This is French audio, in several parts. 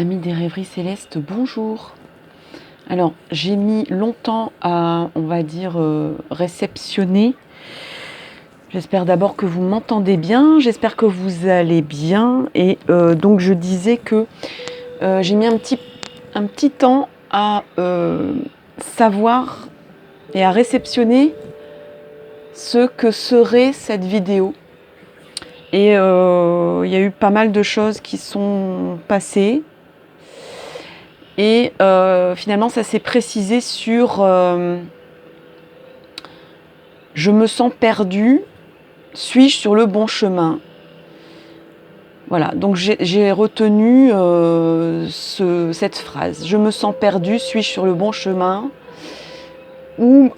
Amis des rêveries célestes, bonjour. Alors, j'ai mis longtemps à, on va dire, réceptionner. J'espère d'abord que vous m'entendez bien, j'espère que vous allez bien. Et donc, je disais que j'ai mis un petit temps à savoir et à réceptionner ce que serait cette vidéo. Et il y a eu pas mal de choses qui sont passées. Et finalement, ça s'est précisé sur je me sens perdue, suis-je sur le bon chemin? Voilà, donc j'ai retenu cette phrase. Je me sens perdue, suis-je sur le bon chemin? Ou,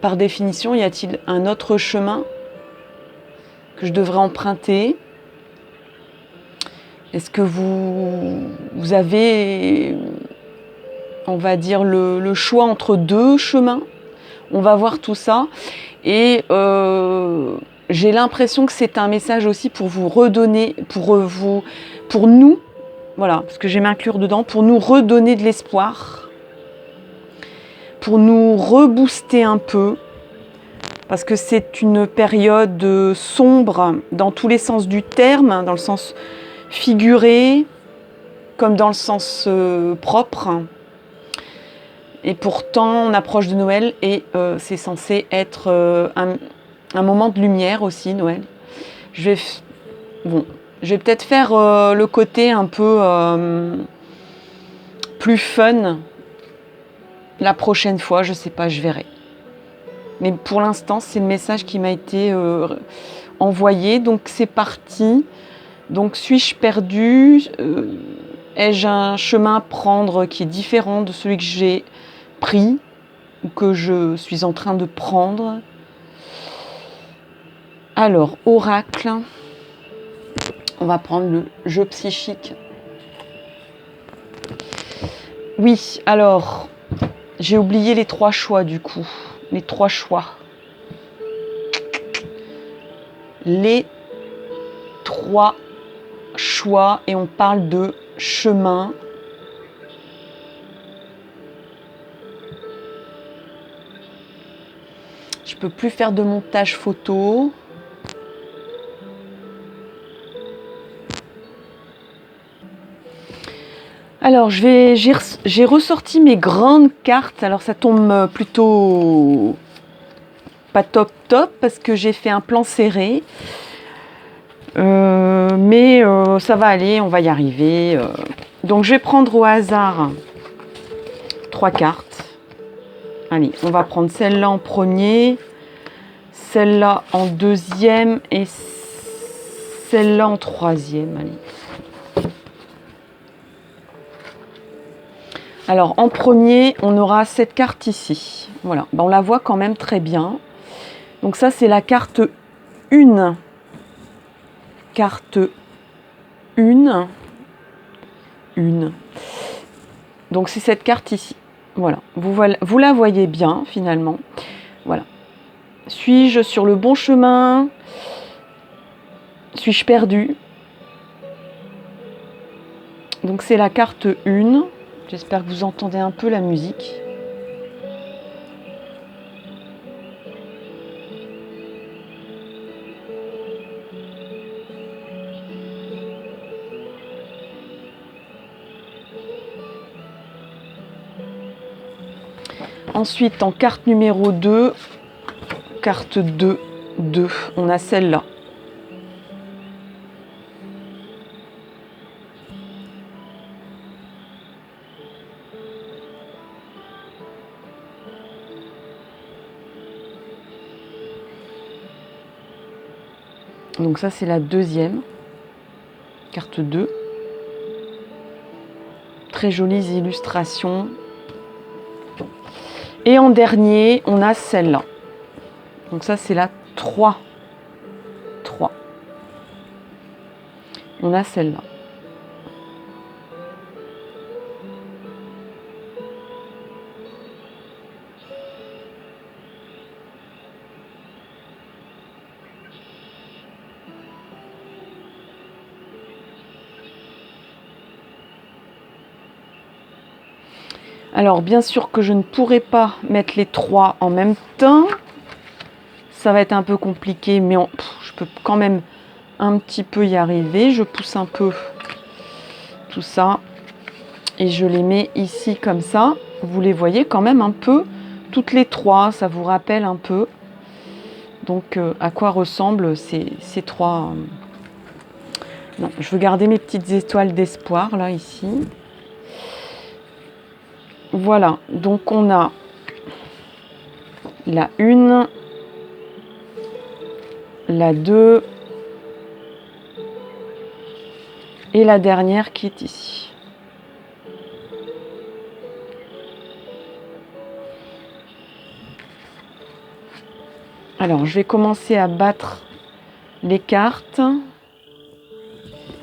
par définition, y a-t-il un autre chemin que je devrais emprunter? Est-ce que vous avez, on va dire, le choix entre deux chemins? On va voir tout ça. Et j'ai l'impression que c'est un message aussi pour vous redonner, pour nous, voilà, parce que je vais m'inclure dedans, pour nous redonner de l'espoir, pour nous rebooster un peu, parce que c'est une période sombre dans tous les sens du terme, dans le sens figuré, comme dans le sens propre. Et pourtant, on approche de Noël et c'est censé être un moment de lumière aussi, Noël. Je vais peut-être faire le côté un peu plus fun la prochaine fois, je sais pas, je verrai. Mais pour l'instant, c'est le message qui m'a été envoyé, donc c'est parti. Donc suis-je perdue? Ai-je un chemin à prendre qui est différent de celui que j'ai pris ou que je suis en train de prendre? Alors, oracle, on va prendre le jeu psychique. Oui, alors, j'ai oublié les 3 choix du coup. Les 3 choix. Les 3 choix et on parle de chemin. Je peux plus faire de montage photo. Alors, j'ai ressorti mes grandes cartes. Alors, ça tombe plutôt pas top parce que j'ai fait un plan serré. Mais ça va aller, on va y arriver. Donc, je vais prendre au hasard 3 cartes. Allez, on va prendre celle-là en premier, celle-là en deuxième et celle-là en troisième. Allez. Alors, en premier, on aura cette carte ici. Voilà, on la voit quand même très bien. Donc ça, c'est la carte 1. Carte 1. Donc c'est cette carte ici. Voilà, vous la voyez bien finalement. Voilà. Suis-je sur le bon chemin? Suis-je perdu? Donc c'est la carte 1. J'espère que vous entendez un peu la musique. Ensuite, en carte numéro 2, carte 2, on a celle-là. Donc ça, c'est la deuxième, carte 2. Très jolies illustrations. Et en dernier, on a celle-là. Donc ça, c'est la 3. On a celle-là. Alors, bien sûr que je ne pourrai pas mettre les 3 en même temps. Ça va être un peu compliqué, mais je peux quand même un petit peu y arriver. Je pousse un peu tout ça et je les mets ici comme ça. Vous les voyez quand même un peu, toutes les 3. Ça vous rappelle un peu. Donc, à quoi ressemblent ces 3... Non, je veux garder mes petites étoiles d'espoir, là, ici. Voilà, donc on a la 1, la 2 et la dernière qui est ici. Alors, je vais commencer à battre les cartes.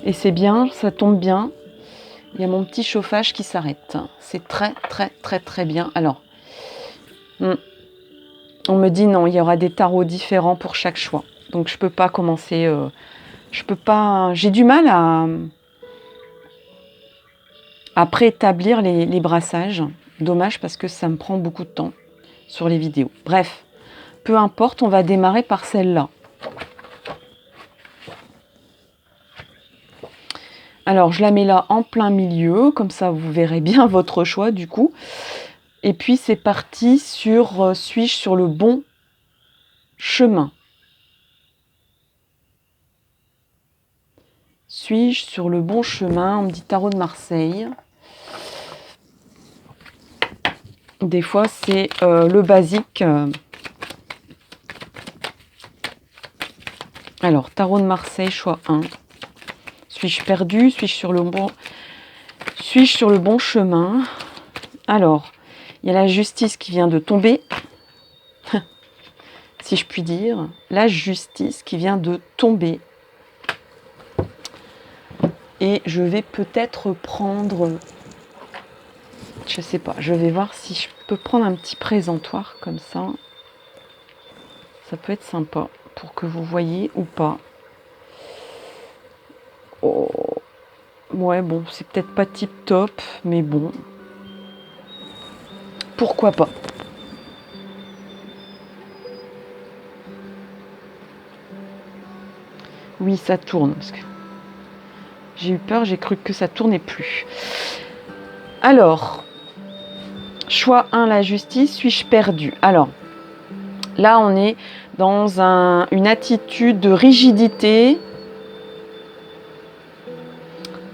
Et c'est bien, ça tombe bien. Il y a mon petit chauffage qui s'arrête. C'est très, très, très, très bien. Alors, on me dit non, il y aura des tarots différents pour chaque choix. Donc, je peux pas commencer... je peux pas... J'ai du mal à préétablir les brassages. Dommage parce que ça me prend beaucoup de temps sur les vidéos. Bref, peu importe, on va démarrer par celle-là. Alors, je la mets là en plein milieu, comme ça vous verrez bien votre choix du coup. Et puis, c'est parti sur suis-je sur le bon chemin? Suis-je sur le bon chemin? On me dit tarot de Marseille. Des fois, c'est le basique. Alors, tarot de Marseille, choix 1. Suis-je perdu? Suis-je sur le bon chemin? Alors, il y a la justice qui vient de tomber, si je puis dire. La justice qui vient de tomber. Et je vais peut-être prendre... Je sais pas, je vais voir si je peux prendre un petit présentoir comme ça. Ça peut être sympa pour que vous voyez ou pas. Oh. Ouais, bon, c'est peut-être pas tip top, mais bon. Pourquoi pas? Oui, ça tourne. Parce que j'ai eu peur, j'ai cru que ça tournait plus. Alors, choix 1, la justice. Suis-je perdu? Alors, là, on est dans une attitude de rigidité.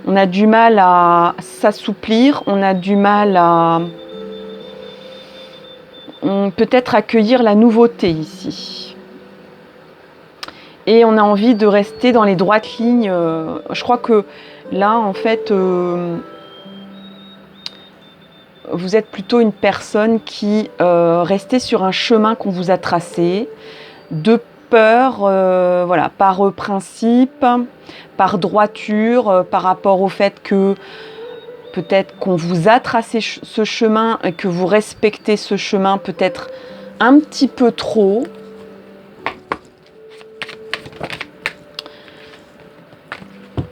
On a du mal à s'assouplir, on a du mal à peut-être accueillir la nouveauté ici. Et on a envie de rester dans les droites lignes. Je crois que là, en fait, vous êtes plutôt une personne qui restait sur un chemin qu'on vous a tracé, de peur, voilà, par principe, par droiture, par rapport au fait que peut-être qu'on vous a tracé ce chemin et que vous respectez ce chemin peut-être un petit peu trop.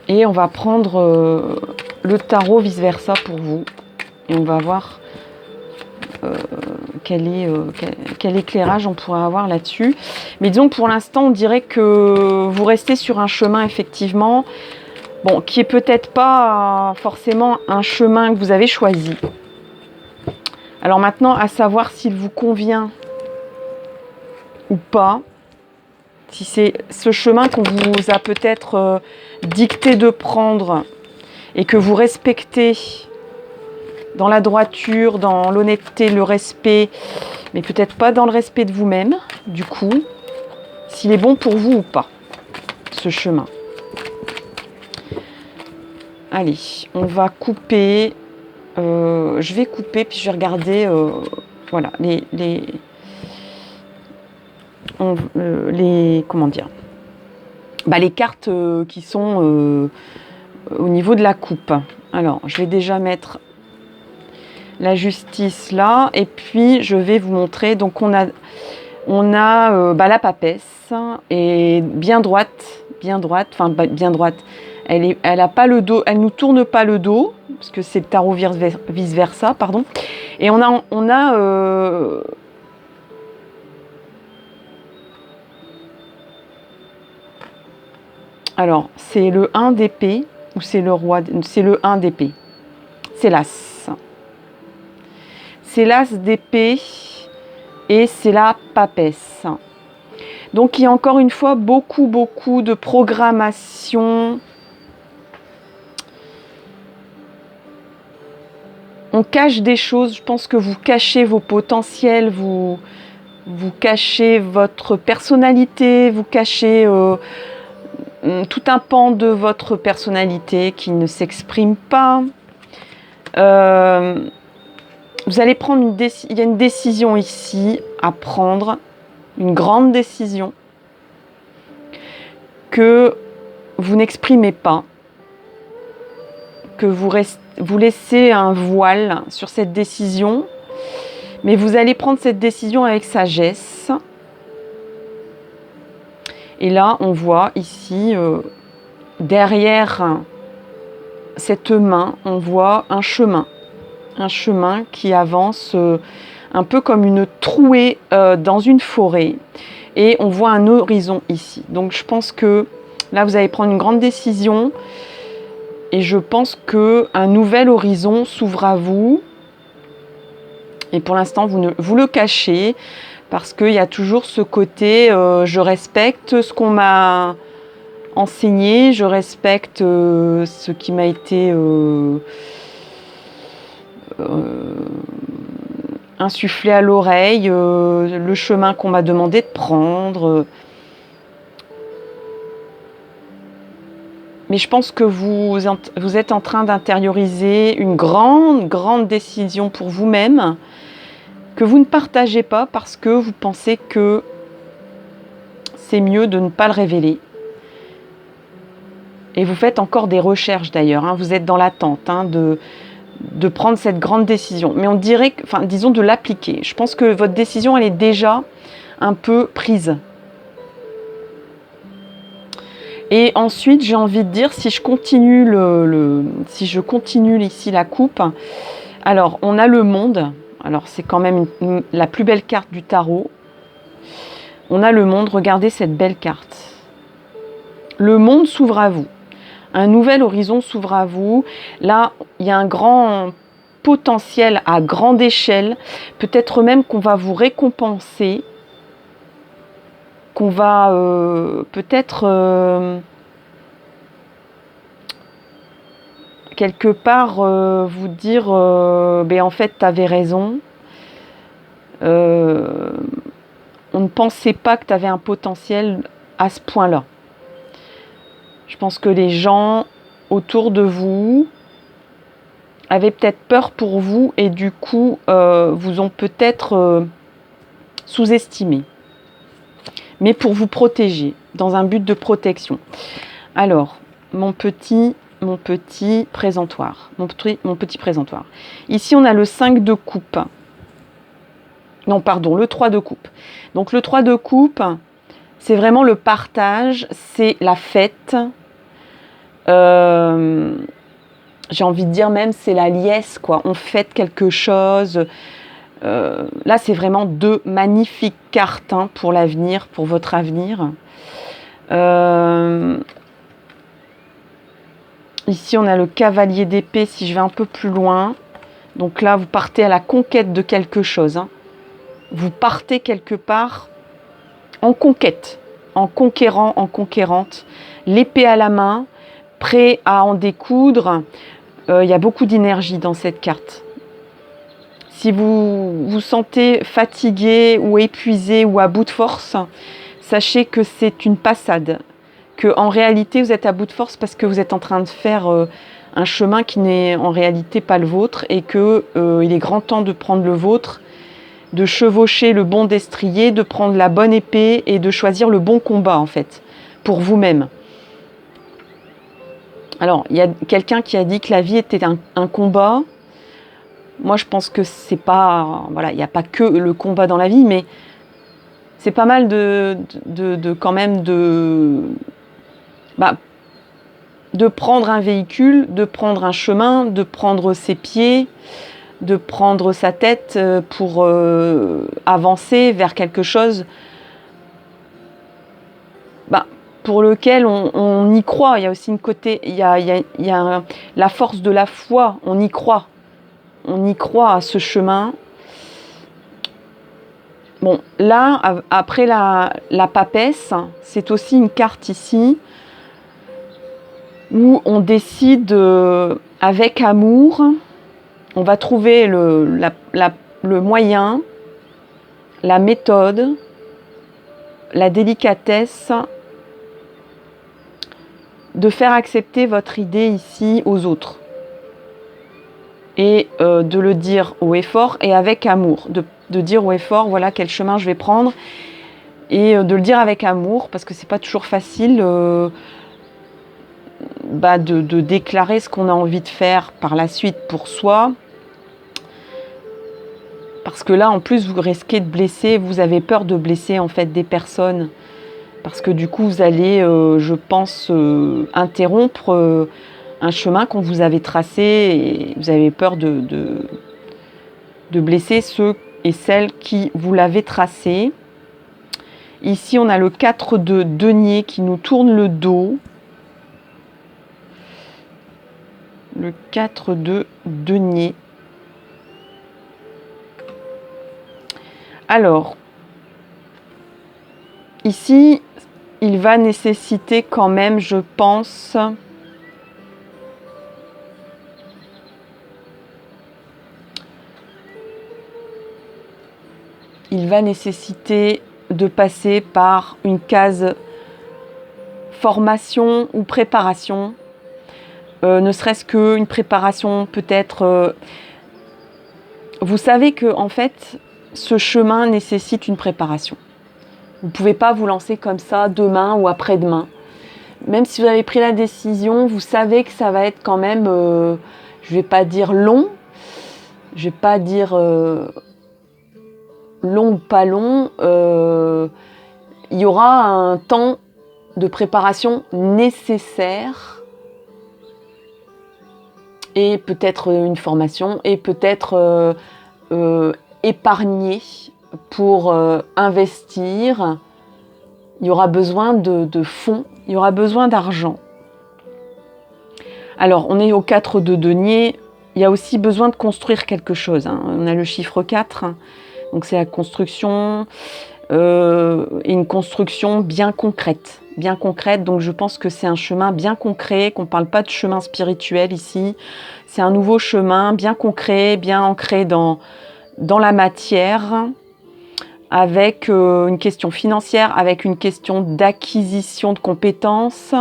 Et on va prendre le tarot vice-versa pour vous. Et on va voir quel éclairage on pourrait avoir là-dessus. Mais disons que pour l'instant, on dirait que vous restez sur un chemin, effectivement, bon, qui est peut-être pas forcément un chemin que vous avez choisi. Alors maintenant, à savoir s'il vous convient ou pas, si c'est ce chemin qu'on vous a peut-être dicté de prendre et que vous respectez dans la droiture, dans l'honnêteté, le respect, mais peut-être pas dans le respect de vous-même, du coup, s'il est bon pour vous ou pas, ce chemin. Allez, on va couper, je vais couper, puis je vais regarder, voilà, comment dire, bah, les cartes qui sont au niveau de la coupe. Alors, je vais déjà mettre la justice là, et puis je vais vous montrer. Donc on a bah, la papesse, et bien droite, enfin bien droite. Elle a pas le dos, elle nous tourne pas le dos, parce que c'est le tarot vice versa, pardon. Et alors, c'est le 1 d'épée, ou c'est le roi, c'est le 1 d'épée. C'est l'as. C'est l'as d'épée et c'est la papesse. Donc, il y a encore une fois beaucoup de programmation. On cache des choses, je pense que vous cachez vos potentiels, vous cachez votre personnalité, vous cachez tout un pan de votre personnalité qui ne s'exprime pas. Vous allez prendre une décision, il y a une décision ici à prendre, une grande décision que vous n'exprimez pas, que vous laissez un voile sur cette décision, mais vous allez prendre cette décision avec sagesse. Et là, on voit ici, derrière cette main, on voit un chemin qui avance un peu comme une trouée dans une forêt. Et on voit un horizon ici. Donc je pense que là, vous allez prendre une grande décision. Et je pense qu'un nouvel horizon s'ouvre à vous. Et pour l'instant, vous le cachez. Parce qu'il y a toujours ce côté, je respecte ce qu'on m'a enseigné, je respecte ce qui m'a été insufflé à l'oreille, le chemin qu'on m'a demandé de prendre. Mais je pense que vous êtes en train d'intérioriser une grande décision pour vous-même, que vous ne partagez pas parce que vous pensez que c'est mieux de ne pas le révéler. Et vous faites encore des recherches d'ailleurs, hein, vous êtes dans l'attente de prendre cette grande décision. Mais on dirait, disons de l'appliquer. Je pense que votre décision, elle est déjà un peu prise. Et ensuite, j'ai envie de dire, si je continue ici la coupe, alors on a le monde. Alors c'est quand même la plus belle carte du tarot. On a le monde, regardez cette belle carte. Le monde s'ouvre à vous. Un nouvel horizon s'ouvre à vous. Là, il y a un grand potentiel à grande échelle. Peut-être même qu'on va vous récompenser. Qu'on va peut-être quelque part vous dire en fait, tu avais raison. On ne pensait pas que tu avais un potentiel à ce point-là. Je pense que les gens autour de vous avaient peut-être peur pour vous et du coup vous ont peut-être sous-estimé. Mais pour vous protéger, dans un but de protection. Alors, mon petit présentoir. Mon petit présentoir. Ici, on a le 5 de coupe. Non, pardon, le 3 de coupe. Donc, le 3 de coupe, c'est vraiment le partage, c'est la fête. J'ai envie de dire même, c'est la liesse, quoi. On fête quelque chose. Là, c'est vraiment deux magnifiques cartes pour l'avenir, pour votre avenir. Ici, on a le cavalier d'épée, si je vais un peu plus loin. Donc là, vous partez à la conquête de quelque chose. Vous partez quelque part en conquête, en conquérant, en conquérante. L'épée à la main, prêt à en découdre. Il y a beaucoup d'énergie dans cette carte. Si vous vous sentez fatigué ou épuisé ou à bout de force, sachez que c'est une passade. qu'en réalité, vous êtes à bout de force parce que vous êtes en train de faire un chemin qui n'est en réalité pas le vôtre et qu'il est grand temps de prendre le vôtre, de chevaucher le bon destrier, de prendre la bonne épée et de choisir le bon combat, en fait, pour vous-même. Alors, il y a quelqu'un qui a dit que la vie était un combat. Moi, je pense que c'est pas... Voilà, il n'y a pas que le combat dans la vie, mais c'est pas mal quand même de prendre un véhicule, de prendre un chemin, de prendre ses pieds, de prendre sa tête pour avancer vers quelque chose pour lequel on y croit. Il y a aussi la force de la foi, on y croit. On y croit à ce chemin. Bon, là, après la papesse, c'est aussi une carte ici où on décide avec amour, on va trouver le moyen, la méthode, la délicatesse de faire accepter votre idée ici aux autres. Et de le dire haut et fort et avec amour. De dire haut et fort, voilà quel chemin je vais prendre. Et de le dire avec amour, parce que c'est pas toujours facile de déclarer ce qu'on a envie de faire par la suite pour soi. Parce que là, en plus, vous risquez de blesser, vous avez peur de blesser en fait des personnes. Parce que du coup, vous allez, je pense, interrompre un chemin qu'on vous avait tracé et vous avez peur de blesser ceux et celles qui vous l'avaient tracé. Ici, on a le 4 de denier qui nous tourne le dos. Le 4 de denier. Alors, ici, il va nécessiter quand même, je pense, il va nécessiter de passer par une case formation ou préparation, ne serait-ce qu'une préparation peut-être. Vous savez que en fait, ce chemin nécessite une préparation. Vous ne pouvez pas vous lancer comme ça demain ou après-demain. Même si vous avez pris la décision, vous savez que ça va être quand même, je ne vais pas dire long, je ne vais pas dire long ou pas long, il y aura un temps de préparation nécessaire et peut-être une formation et peut-être épargner pour investir. Il y aura besoin de fonds, il y aura besoin d'argent. Alors, on est au 4 de denier, il y a aussi besoin de construire quelque chose. On a le chiffre 4, donc c'est la construction, et une construction bien concrète. Donc je pense que c'est un chemin bien concret, qu'on ne parle pas de chemin spirituel ici. C'est un nouveau chemin bien concret, bien ancré dans la matière, avec une question financière, avec une question d'acquisition de compétences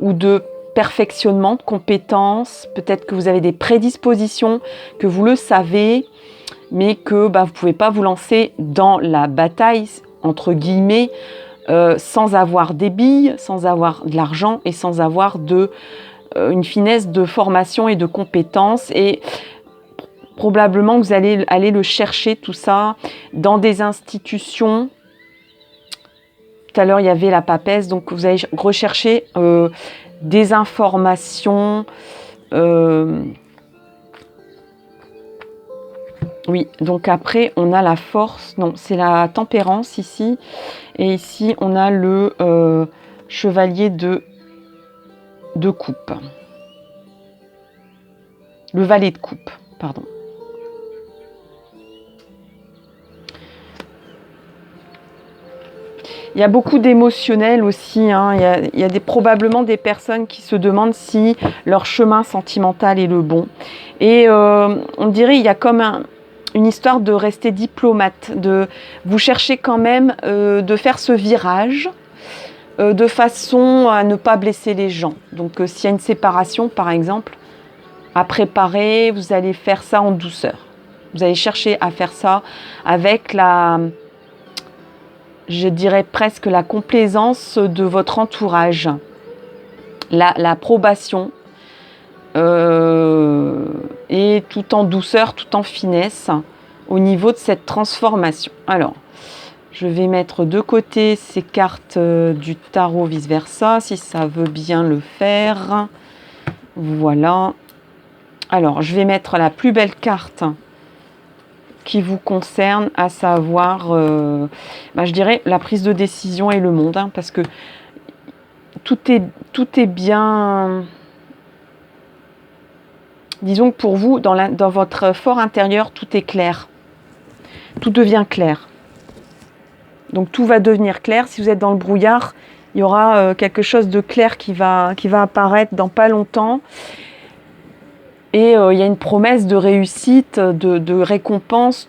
ou de perfectionnement de compétences. Peut-être que vous avez des prédispositions, que vous le savez, mais que vous ne pouvez pas vous lancer dans la bataille, entre guillemets, sans avoir des billes, sans avoir de l'argent et sans avoir une finesse de formation et de compétences. Et probablement que vous allez aller le chercher tout ça dans des institutions. Tout à l'heure, il y avait la papesse, donc vous allez rechercher des informations. Oui, donc après, on a la force. Non, c'est la tempérance ici. Et ici, on a le chevalier de coupe. Le valet de coupe, pardon. Il y a beaucoup d'émotionnel aussi. Il y a probablement des personnes qui se demandent si leur chemin sentimental est le bon. Et on dirait il y a comme une histoire de rester diplomate, de vous chercher quand même de faire ce virage de façon à ne pas blesser les gens. Donc s'il y a une séparation par exemple, à préparer, vous allez faire ça en douceur. Vous allez chercher à faire ça avec je dirais presque la complaisance de votre entourage, l'approbation, et tout en douceur, tout en finesse au niveau de cette transformation. Alors, je vais mettre de côté ces cartes du tarot vice-versa, si ça veut bien le faire. Voilà. Alors, je vais mettre la plus belle carte qui vous concerne, à savoir, je dirais, la prise de décision et le monde, hein, parce que tout est bien... Disons que pour vous, dans votre fort intérieur, tout est clair. Tout devient clair. Donc tout va devenir clair. Si vous êtes dans le brouillard, il y aura quelque chose de clair qui va apparaître dans pas longtemps. Et il y a une promesse de réussite, de récompense,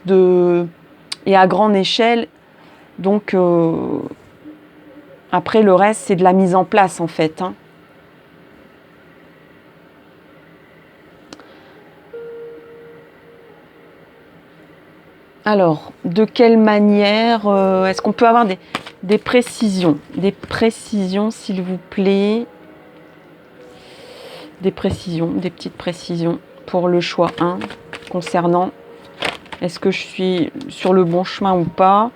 et à grande échelle. Donc après, le reste, c'est de la mise en place, en fait, hein. Alors, de quelle manière est-ce qu'on peut avoir des précisions? Des précisions, s'il vous plaît. Des précisions, des petites précisions pour le choix 1 concernant est-ce que je suis sur le bon chemin ou pas.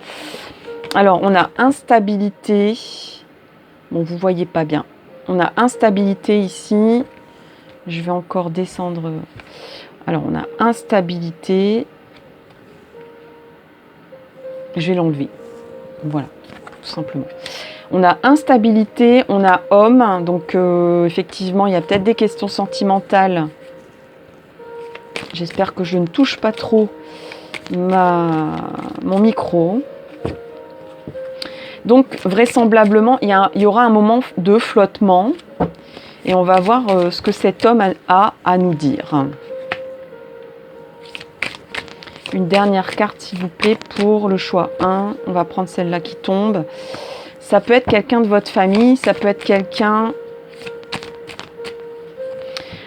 Alors, on a instabilité. Bon, vous voyez pas bien. On a instabilité ici. Je vais encore descendre. Alors, on a instabilité. Je vais l'enlever. Voilà, tout simplement. On a instabilité, on a homme. Donc, effectivement, il y a peut-être des questions sentimentales. J'espère que je ne touche pas trop mon micro. Donc, vraisemblablement, il y aura un moment de flottement. Et on va voir ce que cet homme a à nous dire. Une dernière carte, s'il vous plaît, pour le choix 1. On va prendre celle-là qui tombe. Ça peut être quelqu'un de votre famille, ça peut être quelqu'un...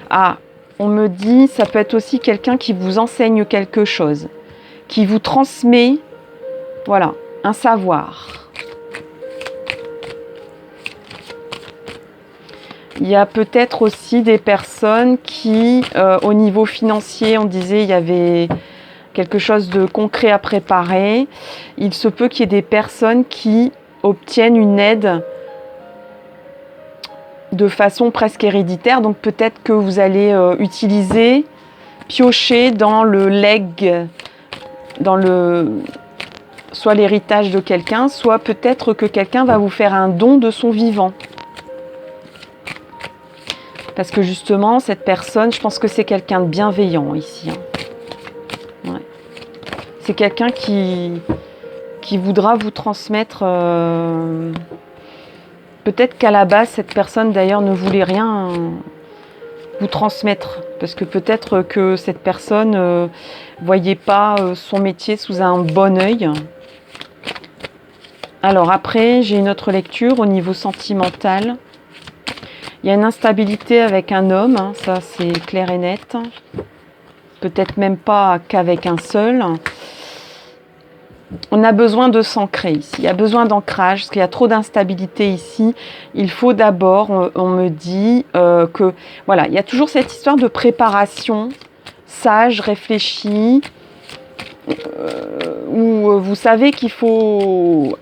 Ah, on me dit, ça peut être aussi quelqu'un qui vous enseigne quelque chose, qui vous transmet, voilà, un savoir. Il y a peut-être aussi des personnes qui, au niveau financier, on disait, il y avait... quelque chose de concret à préparer. Il se peut qu'il y ait des personnes qui obtiennent une aide de façon presque héréditaire. Donc peut-être que vous allez piocher dans le legs, soit l'héritage de quelqu'un, soit peut-être que quelqu'un va vous faire un don de son vivant. Parce que justement, cette personne, je pense que c'est quelqu'un de bienveillant ici, hein. C'est quelqu'un qui voudra vous transmettre... peut-être qu'à la base, cette personne d'ailleurs ne voulait rien vous transmettre. Parce que peut-être que cette personne ne voyait pas son métier sous un bon œil. Alors après, j'ai une autre lecture au niveau sentimental. Il y a une instabilité avec un homme, hein, ça c'est clair et net. Peut-être même pas qu'avec un seul. On a besoin de s'ancrer ici. Il y a besoin d'ancrage parce qu'il y a trop d'instabilité ici. Il faut d'abord, on me dit que voilà, il y a toujours cette histoire de préparation sage, réfléchie, où vous savez qu'il faut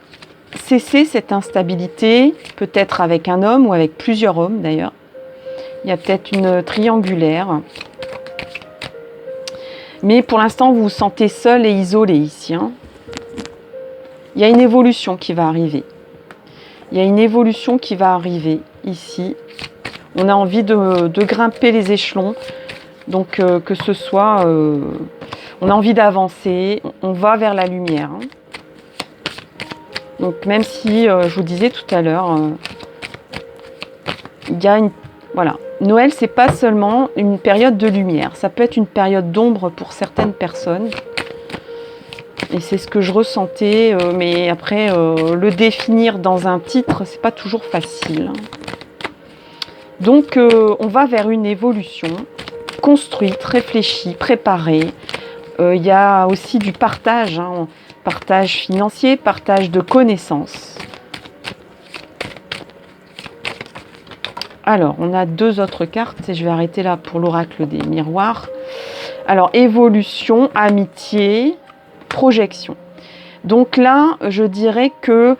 cesser cette instabilité, peut-être avec un homme ou avec plusieurs hommes d'ailleurs. Il y a peut-être une triangulaire. Mais pour l'instant, vous vous sentez seul et isolé ici, hein. Il y a une évolution qui va arriver. Il y a une évolution qui va arriver ici. On a envie de grimper les échelons. Donc que ce soit... on a envie d'avancer. On va vers la lumière, hein. Donc même si, je vous disais tout à l'heure, il y a une... Voilà. Noël, c'est pas seulement une période de lumière. Ça peut être une période d'ombre pour certaines personnes. Et c'est ce que je ressentais, mais après, le définir dans un titre, c'est pas toujours facile. Donc, on va vers une évolution construite, réfléchie, préparée. Il y a aussi du partage, hein, partage financier, partage de connaissances. Alors, on a deux autres cartes, et je vais arrêter là pour l'oracle des miroirs. Alors, évolution, amitié, projection. Donc là, je dirais que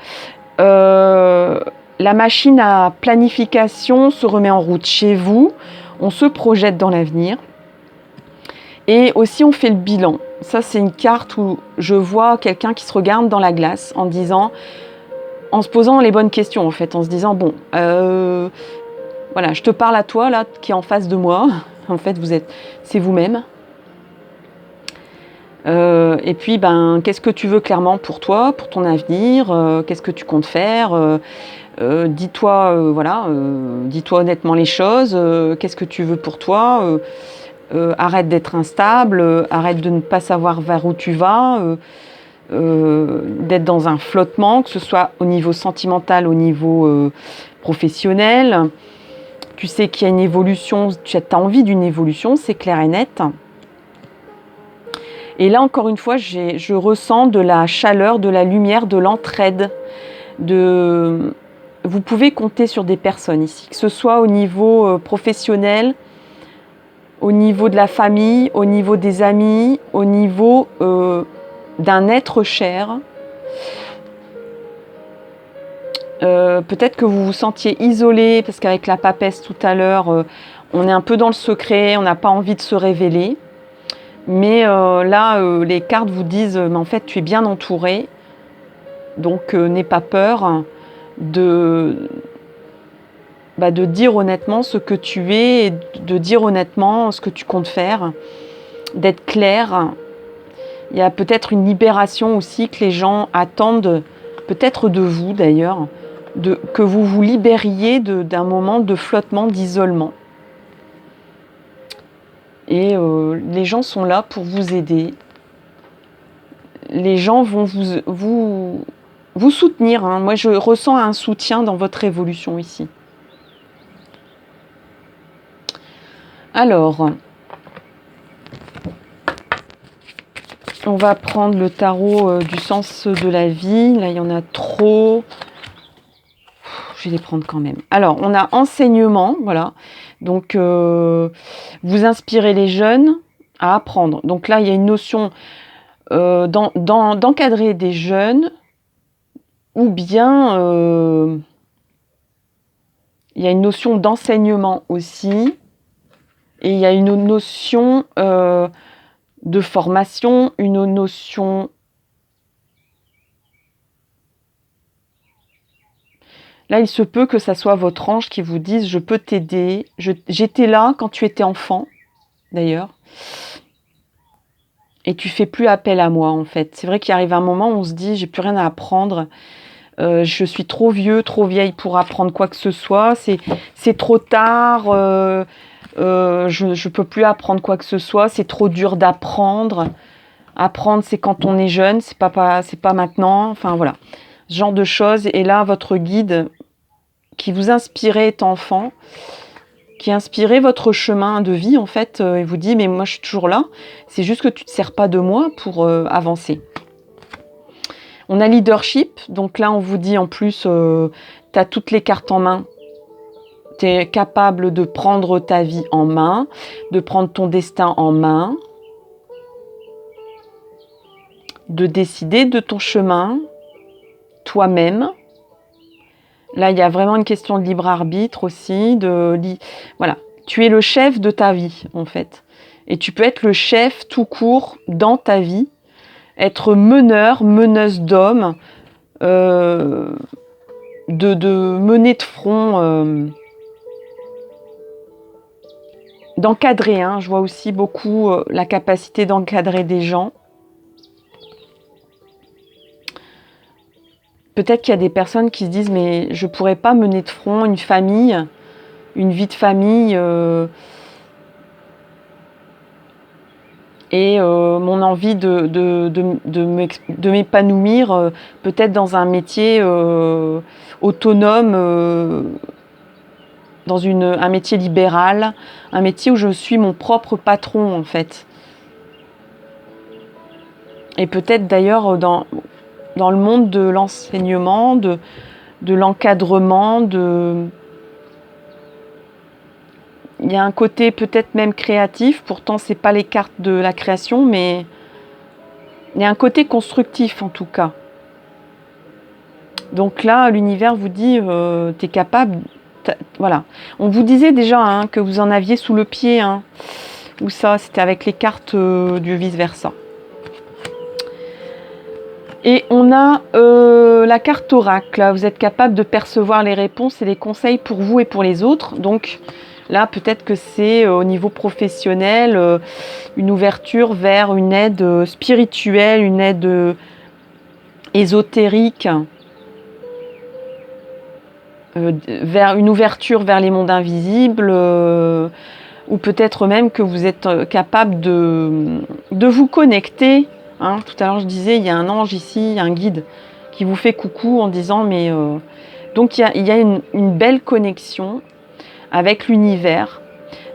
la machine à planification se remet en route chez vous. On se projette dans l'avenir. Et aussi, on fait le bilan. Ça, c'est une carte où je vois quelqu'un qui se regarde dans la glace en disant, en se posant les bonnes questions, en fait, en se disant, bon, voilà, je te parle à toi, là, qui est en face de moi. En fait, c'est vous-même. Et puis, qu'est-ce que tu veux clairement pour toi, pour ton avenir, qu'est-ce que tu comptes faire, dis-toi, voilà, dis-toi honnêtement les choses, qu'est-ce que tu veux pour toi, arrête d'être instable, arrête de ne pas savoir vers où tu vas, d'être dans un flottement, que ce soit au niveau sentimental, au niveau professionnel. Tu sais qu'il y a une évolution, tu as envie d'une évolution, c'est clair et net. Et là, encore une fois, je ressens de la chaleur, de la lumière, de l'entraide. Vous pouvez compter sur des personnes ici, que ce soit au niveau professionnel, au niveau de la famille, au niveau des amis, au niveau d'un être cher. Peut-être que vous vous sentiez isolé, parce qu'avec la papesse tout à l'heure, on est un peu dans le secret, on n'a pas envie de se révéler. Mais là, les cartes vous disent, mais en fait, tu es bien entouré. Donc, n'aie pas peur de dire honnêtement ce que tu es, et de dire honnêtement ce que tu comptes faire, d'être clair. Il y a peut-être une libération aussi que les gens attendent, peut-être de vous d'ailleurs, que vous vous libériez d'un moment de flottement, d'isolement. Et les gens sont là pour vous aider. Les gens vont vous soutenir. Hein. Moi, je ressens un soutien dans votre évolution ici. Alors, on va prendre le tarot du sens de la vie. Là, il y en a trop. Je vais les prendre quand même. Alors, on a enseignement, voilà. Donc, vous inspirez les jeunes à apprendre. Donc là, il y a une notion d'encadrer des jeunes, ou bien il y a une notion d'enseignement aussi, et il y a une notion de formation, une notion... Là, il se peut que ça soit votre ange qui vous dise « Je peux t'aider. J'étais là quand tu étais enfant, d'ailleurs. Et tu fais plus appel à moi, en fait. » C'est vrai qu'il arrive un moment où on se dit « J'ai plus rien à apprendre. Je suis trop vieux, trop vieille pour apprendre quoi que ce soit. C'est trop tard. Je peux plus apprendre quoi que ce soit. C'est trop dur d'apprendre. Apprendre, c'est quand on est jeune. C'est pas maintenant. » Enfin, voilà. Ce genre de choses. Et là, votre guide qui vous inspirait étant enfant, qui inspirait votre chemin de vie, en fait, et vous dit « Mais moi, je suis toujours là. C'est juste que tu ne te sers pas de moi pour avancer. » On a leadership. Donc là, on vous dit en plus, tu as toutes les cartes en main. Tu es capable de prendre ta vie en main, de prendre ton destin en main, de décider de ton chemin, toi-même. Là, il y a vraiment une question de libre arbitre aussi. Voilà, tu es le chef de ta vie, en fait. Et tu peux être le chef tout court dans ta vie, être meneur, meneuse d'hommes, de mener de front, d'encadrer. Hein. Je vois aussi beaucoup la capacité d'encadrer des gens. Peut-être qu'il y a des personnes qui se disent « Mais je ne pourrais pas mener de front une famille, une vie de famille. Et mon envie de m'épanouir peut-être dans un métier autonome, dans un métier libéral, un métier où je suis mon propre patron en fait. Et peut-être d'ailleurs dans le monde de l'enseignement, de l'encadrement, il y a un côté peut-être même créatif, pourtant c'est pas les cartes de la création, mais il y a un côté constructif en tout cas. Donc là, l'univers vous dit, tu es capable, voilà. On vous disait déjà hein, que vous en aviez sous le pied, hein, ou ça, c'était avec les cartes du vice-versa. Et on a la carte oracle. Là, vous êtes capable de percevoir les réponses et les conseils pour vous et pour les autres. Donc là, peut-être que c'est au niveau professionnel, une ouverture vers une aide spirituelle, une aide ésotérique, vers une ouverture vers les mondes invisibles, ou peut-être même que vous êtes capable de vous connecter. Hein. Tout à l'heure, je disais, il y a un ange ici, un guide qui vous fait coucou en disant mais... Donc il y a une belle connexion avec l'univers.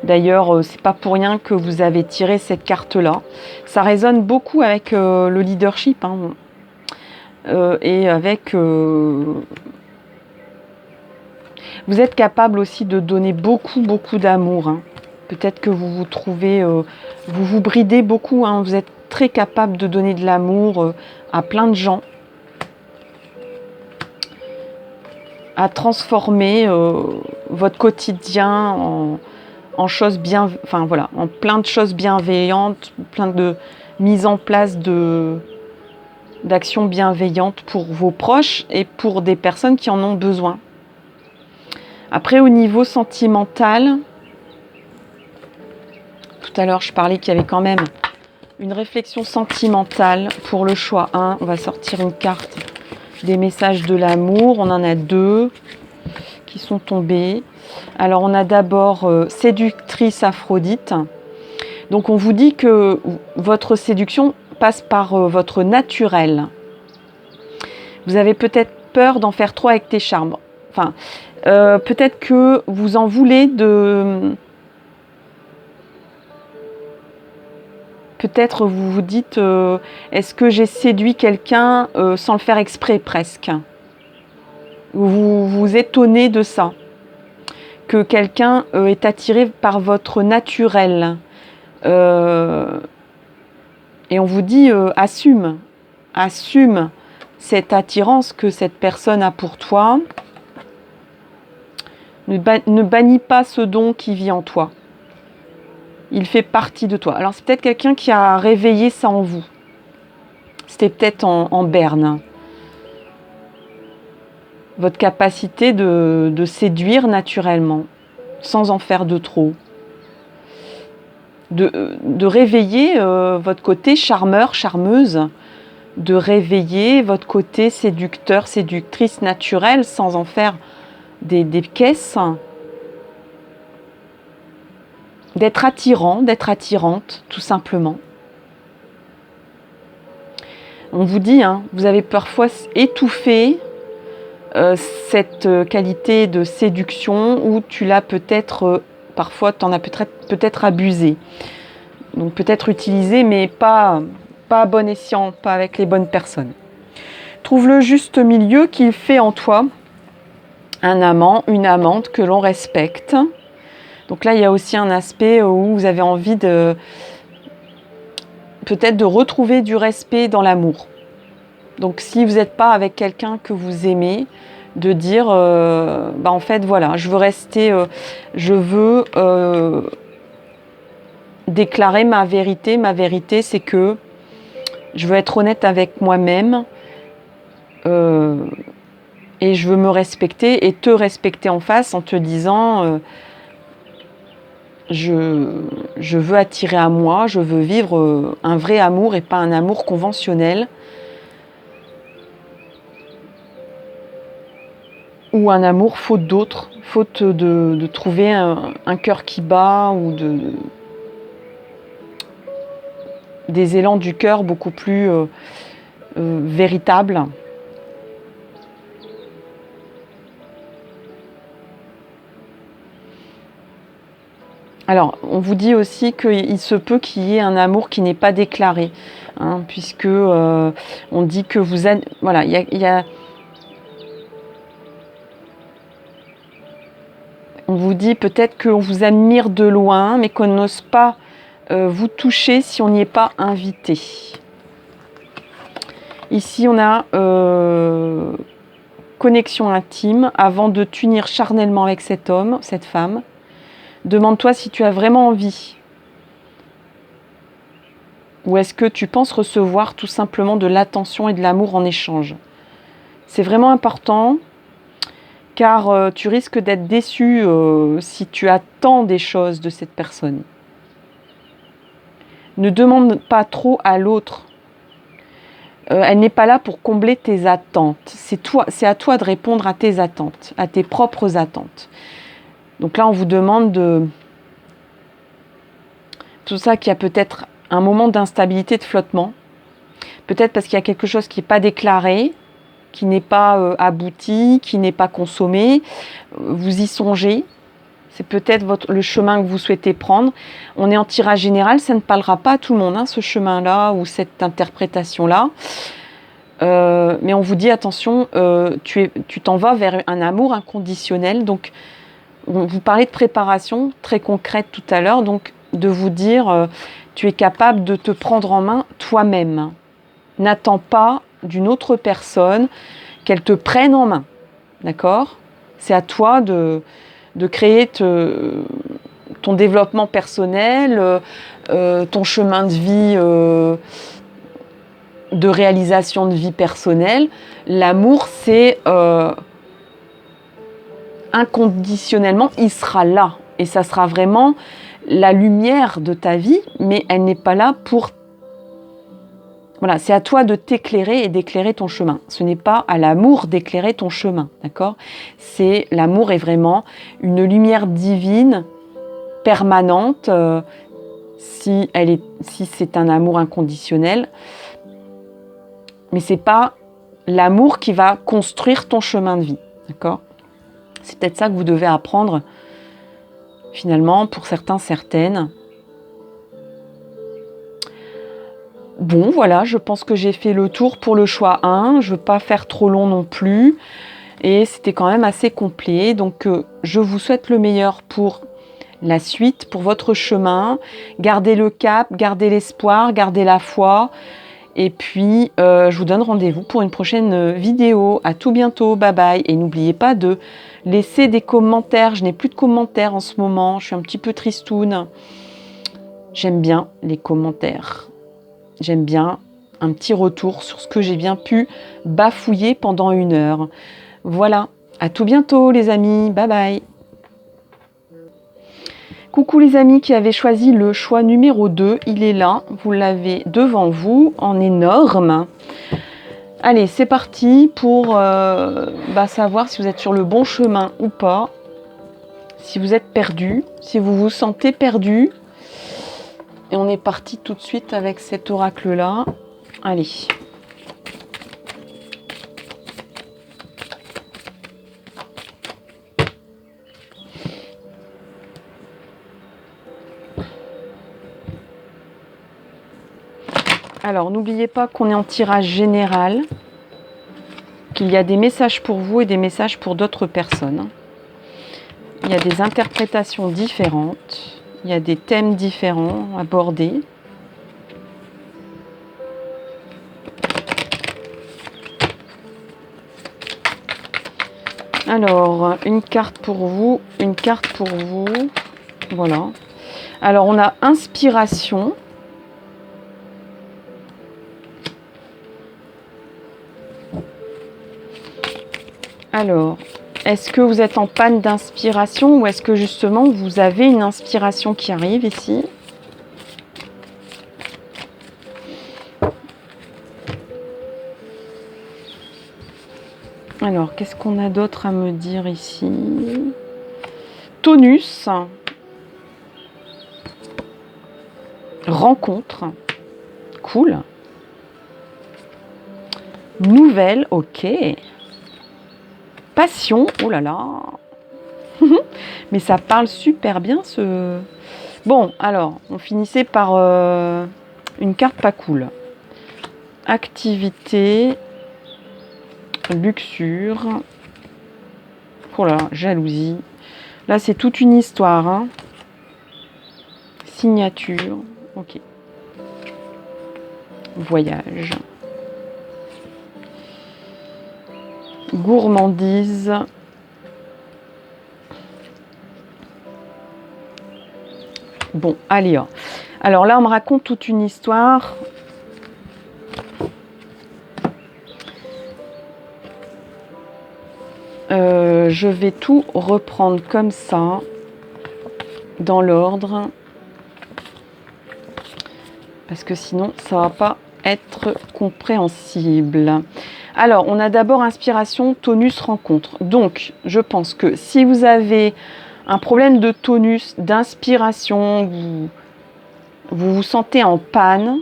D'ailleurs, c'est pas pour rien que vous avez tiré cette carte-là. Ça résonne beaucoup avec le leadership, hein, et avec... Vous êtes capable aussi de donner beaucoup, beaucoup d'amour. Hein. Peut-être que vous vous trouvez... vous vous bridez beaucoup. Hein. Vous êtes très capable de donner de l'amour à plein de gens. À transformer votre quotidien en choses bien... Enfin voilà, en plein de choses bienveillantes, plein de mise en place d'actions bienveillantes pour vos proches et pour des personnes qui en ont besoin. Après, au niveau sentimental, tout à l'heure, je parlais qu'il y avait quand même une réflexion sentimentale pour le choix 1. On va sortir une carte des messages de l'amour. On en a 2 qui sont tombés. Alors, on a d'abord séductrice Aphrodite. Donc, on vous dit que votre séduction passe par votre naturel. Vous avez peut-être peur d'en faire trop avec tes charmes. Enfin... peut-être que vous en voulez de... Peut-être vous vous dites, est-ce que j'ai séduit quelqu'un sans le faire exprès presque? Vous vous étonnez de ça. Que quelqu'un est attiré par votre naturel. Et on vous dit, assume cette attirance que cette personne a pour toi. Ne bannis pas ce don qui vit en toi. Il fait partie de toi. Alors c'est peut-être quelqu'un qui a réveillé ça en vous. C'était peut-être en berne. Votre capacité de séduire naturellement, sans en faire de trop. De réveiller votre côté charmeur, charmeuse. De réveiller votre côté séducteur, séductrice naturelle, sans en faire des caisses, d'être attirant, d'être attirante, tout simplement. On vous dit, hein, vous avez parfois étouffé cette qualité de séduction où tu l'as peut-être, parfois tu en as peut-être abusé. Donc peut-être utilisé, mais pas à bon escient, pas avec les bonnes personnes. Trouve le juste milieu qu'il fait en toi un amant, une amante que l'on respecte. Donc là, il y a aussi un aspect où vous avez envie peut-être de retrouver du respect dans l'amour. Donc si vous n'êtes pas avec quelqu'un que vous aimez, de dire, en fait, voilà, je veux rester, je veux déclarer ma vérité. Ma vérité, c'est que je veux être honnête avec moi-même. Et je veux me respecter et te respecter en face en te disant je veux attirer à moi, je veux vivre un vrai amour et pas un amour conventionnel ou un amour faute d'autres, faute de trouver un cœur qui bat ou des élans du cœur beaucoup plus véritables. Alors, on vous dit aussi qu'il se peut qu'il y ait un amour qui n'est pas déclaré, hein, puisque on dit que vous... Voilà, il y a... On vous dit peut-être qu'on vous admire de loin, mais qu'on n'ose pas vous toucher si on n'y est pas invité. Ici, on a connexion intime avant de t'unir charnellement avec cet homme, cette femme. Demande-toi si tu as vraiment envie Ou est-ce que tu penses recevoir tout simplement de l'attention et de l'amour en échange? C'est vraiment important, car tu risques d'être déçu si tu attends des choses de cette personne. Ne demande pas trop à l'autre. Elle n'est pas là pour combler tes attentes. C'est à toi de répondre à tes attentes, à tes propres attentes. Donc là, on vous demande de... Tout ça qu'il y a peut-être un moment d'instabilité, de flottement. Peut-être parce qu'il y a quelque chose qui n'est pas déclaré, qui n'est pas abouti, qui n'est pas consommé. Vous y songez. C'est peut-être le chemin que vous souhaitez prendre. On est en tirage général, ça ne parlera pas à tout le monde, hein, ce chemin-là ou cette interprétation-là. Mais on vous dit, attention, tu t'en vas vers un amour inconditionnel. Donc, vous parlez de préparation très concrète tout à l'heure. Donc, de vous dire, tu es capable de te prendre en main toi-même. N'attends pas d'une autre personne qu'elle te prenne en main. D'accord? C'est à toi de créer ton développement personnel, ton chemin de vie, de réalisation de vie personnelle. L'amour, c'est inconditionnellement, il sera là. Et ça sera vraiment la lumière de ta vie, mais elle n'est pas là pour... Voilà, c'est à toi de t'éclairer et d'éclairer ton chemin. Ce n'est pas à l'amour d'éclairer ton chemin, d'accord? L'amour est vraiment une lumière divine, permanente, si c'est un amour inconditionnel. Mais c'est pas l'amour qui va construire ton chemin de vie, d'accord? C'est peut-être ça que vous devez apprendre, finalement, pour certains, certaines. Bon, voilà, je pense que j'ai fait le tour pour le choix 1. Je ne veux pas faire trop long non plus. Et c'était quand même assez complet. Donc, je vous souhaite le meilleur pour la suite, pour votre chemin. Gardez le cap, gardez l'espoir, gardez la foi. Et puis, je vous donne rendez-vous pour une prochaine vidéo. À tout bientôt, bye bye. Et n'oubliez pas de laisser des commentaires. Je n'ai plus de commentaires en ce moment. Je suis un petit peu tristoune. J'aime bien les commentaires. J'aime bien un petit retour sur ce que j'ai bien pu bafouiller pendant 1 heure. Voilà, à tout bientôt les amis, bye bye. Coucou les amis qui avaient choisi le choix numéro 2, il est là, vous l'avez devant vous en énorme. Allez, c'est parti pour savoir si vous êtes sur le bon chemin ou pas, si vous êtes perdu, si vous vous sentez perdu. Et on est parti tout de suite avec cet oracle-là. Allez. Alors, n'oubliez pas qu'on est en tirage général, qu'il y a des messages pour vous et des messages pour d'autres personnes. Il y a des interprétations différentes. Il y a des thèmes différents abordés. Alors, une carte pour vous, une carte pour vous. Voilà. Alors, on a inspiration. Alors, est-ce que vous êtes en panne d'inspiration ou est-ce que justement vous avez une inspiration qui arrive ici? Alors, qu'est-ce qu'on a d'autre à me dire ici? Tonus. Rencontre. Cool. Nouvelle, ok. Passion, oh là là. Mais ça parle super bien ce... Bon, alors, on finissait par une carte pas cool. Activité, luxure, oh là là, jalousie. Là, c'est toute une histoire. Hein. Signature, ok. Voyage. Gourmandise. Bon, allez. Alors là, on me raconte toute une histoire. Je vais tout reprendre comme ça, dans l'ordre. Parce que sinon, ça ne va pas être compréhensible. Alors, on a d'abord inspiration, tonus, rencontre. Donc, je pense que si vous avez un problème de tonus, d'inspiration, vous vous sentez en panne,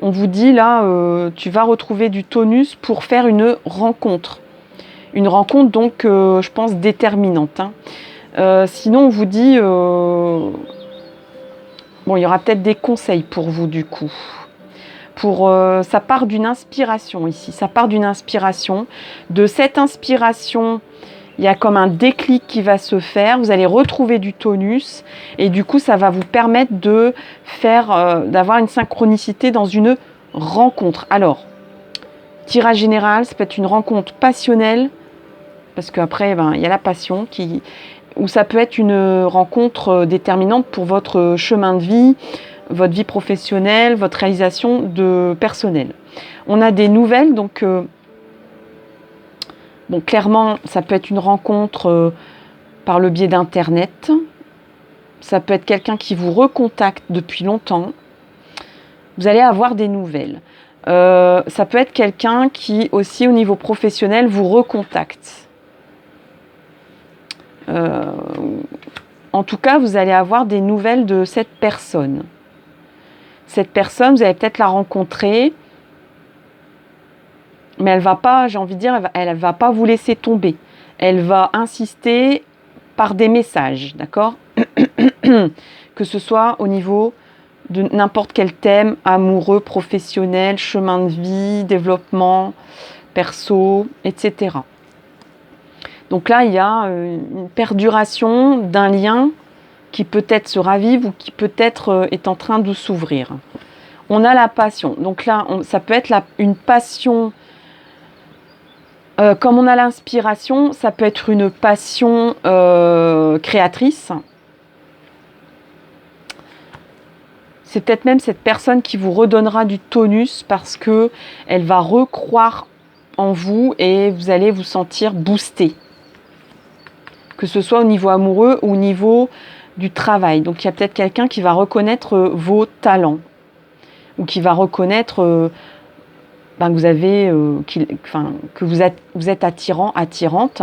on vous dit là, tu vas retrouver du tonus pour faire une rencontre. Une rencontre donc, je pense, déterminante. Sinon, on vous dit... bon, il y aura peut-être des conseils pour vous du coup. Ça part d'une inspiration ici. Ça part d'une inspiration. De cette inspiration, il y a comme un déclic qui va se faire. Vous allez retrouver du tonus. Et du coup, ça va vous permettre de d'avoir une synchronicité dans une rencontre. Alors, tirage général, ça peut être une rencontre passionnelle. Parce qu'après, il y a la passion ou ça peut être une rencontre déterminante pour votre chemin de vie, votre vie professionnelle, votre réalisation personnelle. On a des nouvelles, donc bon, clairement, ça peut être une rencontre par le biais d'Internet. Ça peut être quelqu'un qui vous recontacte depuis longtemps. Vous allez avoir des nouvelles. Ça peut être quelqu'un qui, aussi au niveau professionnel, vous recontacte. En tout cas, vous allez avoir des nouvelles de cette personne. Cette personne, vous allez peut-être la rencontrer, mais elle va pas, j'ai envie de dire, elle va pas vous laisser tomber. Elle va insister par des messages, d'accord? Que ce soit au niveau de n'importe quel thème, amoureux, professionnel, chemin de vie, développement, perso, etc. Donc là, il y a une perduration d'un lien qui peut-être se ravive ou qui peut-être est en train de s'ouvrir. On a la passion. Donc là, ça peut être une passion, comme on a l'inspiration, ça peut être une passion créatrice. C'est peut-être même cette personne qui vous redonnera du tonus parce qu'elle va recroire en vous et vous allez vous sentir boosté. Que ce soit au niveau amoureux ou au niveau du travail. Donc il y a peut-être quelqu'un qui va reconnaître vos talents ou qui va reconnaître que vous êtes attirant, attirante.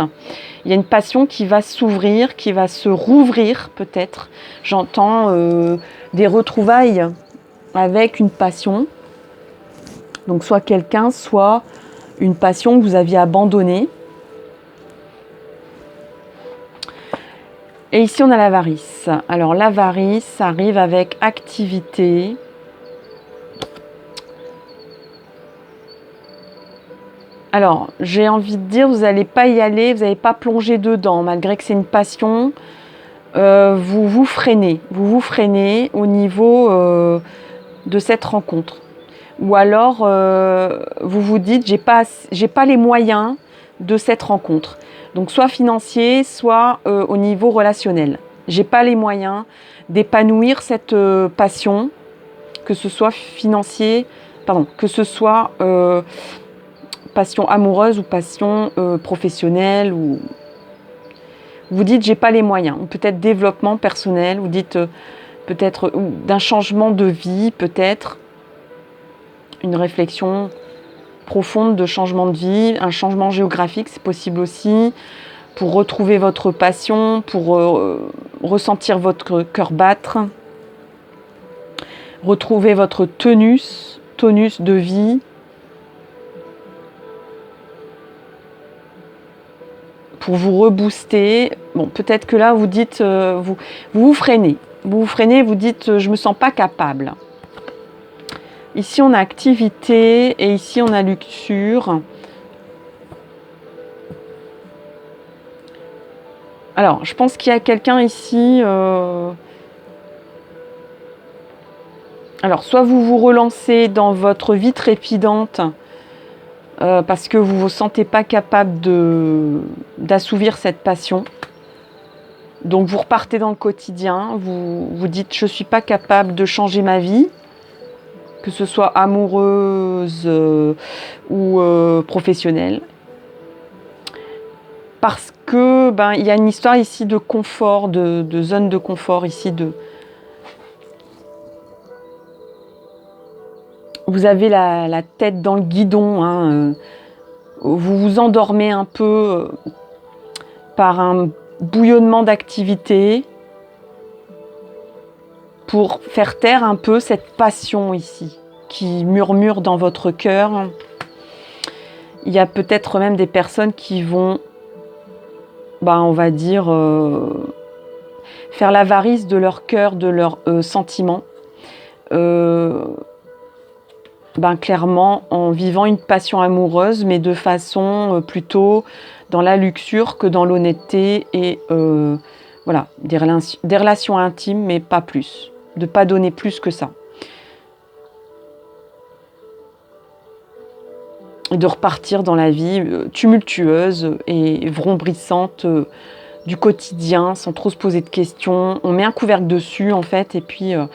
Il y a une passion qui va s'ouvrir, qui va se rouvrir peut-être. J'entends des retrouvailles avec une passion. Donc soit quelqu'un, soit une passion que vous aviez abandonnée. Et ici, on a l'avarice. Alors, l'avarice arrive avec activité. Alors, j'ai envie de dire, vous n'allez pas y aller, vous n'allez pas plonger dedans, malgré que c'est une passion. Vous vous freinez au niveau de cette rencontre. Ou alors, vous vous dites, j'ai pas les moyens de cette rencontre. Donc soit financier, soit au niveau relationnel. J'ai pas les moyens d'épanouir cette passion, que ce soit que ce soit passion amoureuse ou passion professionnelle. Ou vous dites j'ai pas les moyens. Ou peut-être développement personnel. Vous dites peut-être d'un changement de vie, peut-être une réflexion profonde de changement de vie, un changement géographique, c'est possible aussi, pour retrouver votre passion, pour ressentir votre cœur battre, retrouver votre tonus de vie, pour vous rebooster. Bon, peut-être que là, vous dites, vous freinez. Vous dites, je me sens pas capable. Ici, on a activité et ici, on a luxure. Alors, je pense qu'il y a quelqu'un ici... Alors, soit vous vous relancez dans votre vie trépidante parce que vous ne vous sentez pas capable d'assouvir cette passion. Donc vous repartez dans le quotidien, vous vous dites je ne suis pas capable de changer ma vie, que ce soit amoureuse ou professionnelle. Parce que il y a une histoire ici de confort, de zone de confort ici. Vous avez la tête dans le guidon, hein, vous vous endormez un peu par un bouillonnement d'activité pour faire taire un peu cette passion ici qui murmure dans votre cœur. Il y a peut-être même des personnes qui vont, on va dire, faire l'avarice de leur cœur, de leurs sentiments. Clairement en vivant une passion amoureuse, mais de façon plutôt dans la luxure que dans l'honnêteté et voilà, des relations intimes, mais pas plus, de pas donner plus que ça. Et de repartir dans la vie tumultueuse et vrombrissante du quotidien, sans trop se poser de questions. On met un couvercle dessus en fait, et puis il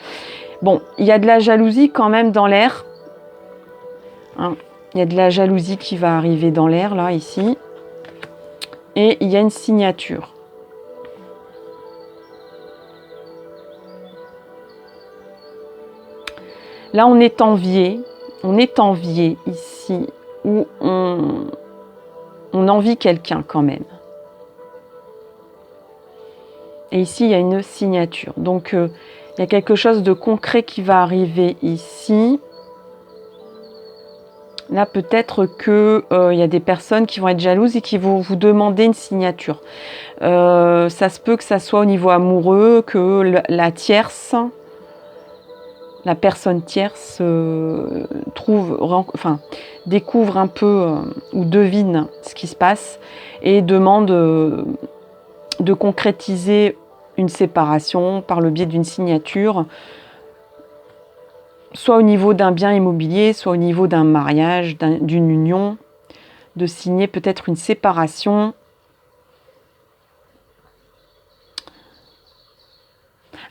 y a de la jalousie quand même dans l'air. Hein, il y a de la jalousie qui va arriver dans l'air, là, ici. Et il y a une signature. Là, on est envié ici, où on envie quelqu'un quand même. Et ici, il y a une signature. Donc, il y a quelque chose de concret qui va arriver ici. Là, peut-être qu'il y a des personnes qui vont être jalouses et qui vont vous demander une signature. Ça se peut que ça soit au niveau amoureux, que la personne tierce découvre un peu ou devine ce qui se passe et demande de concrétiser une séparation par le biais d'une signature, soit au niveau d'un bien immobilier, soit au niveau d'un mariage, d'une union, de signer peut-être une séparation.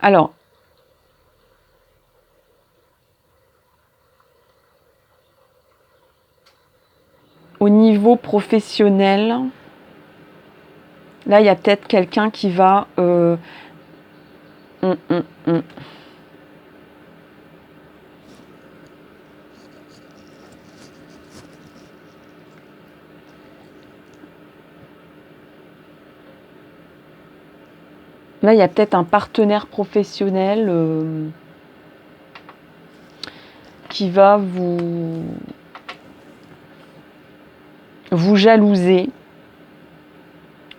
Alors, au niveau professionnel, là, il y a peut-être quelqu'un qui va... Là, il y a peut-être un partenaire professionnel qui va vous jalouser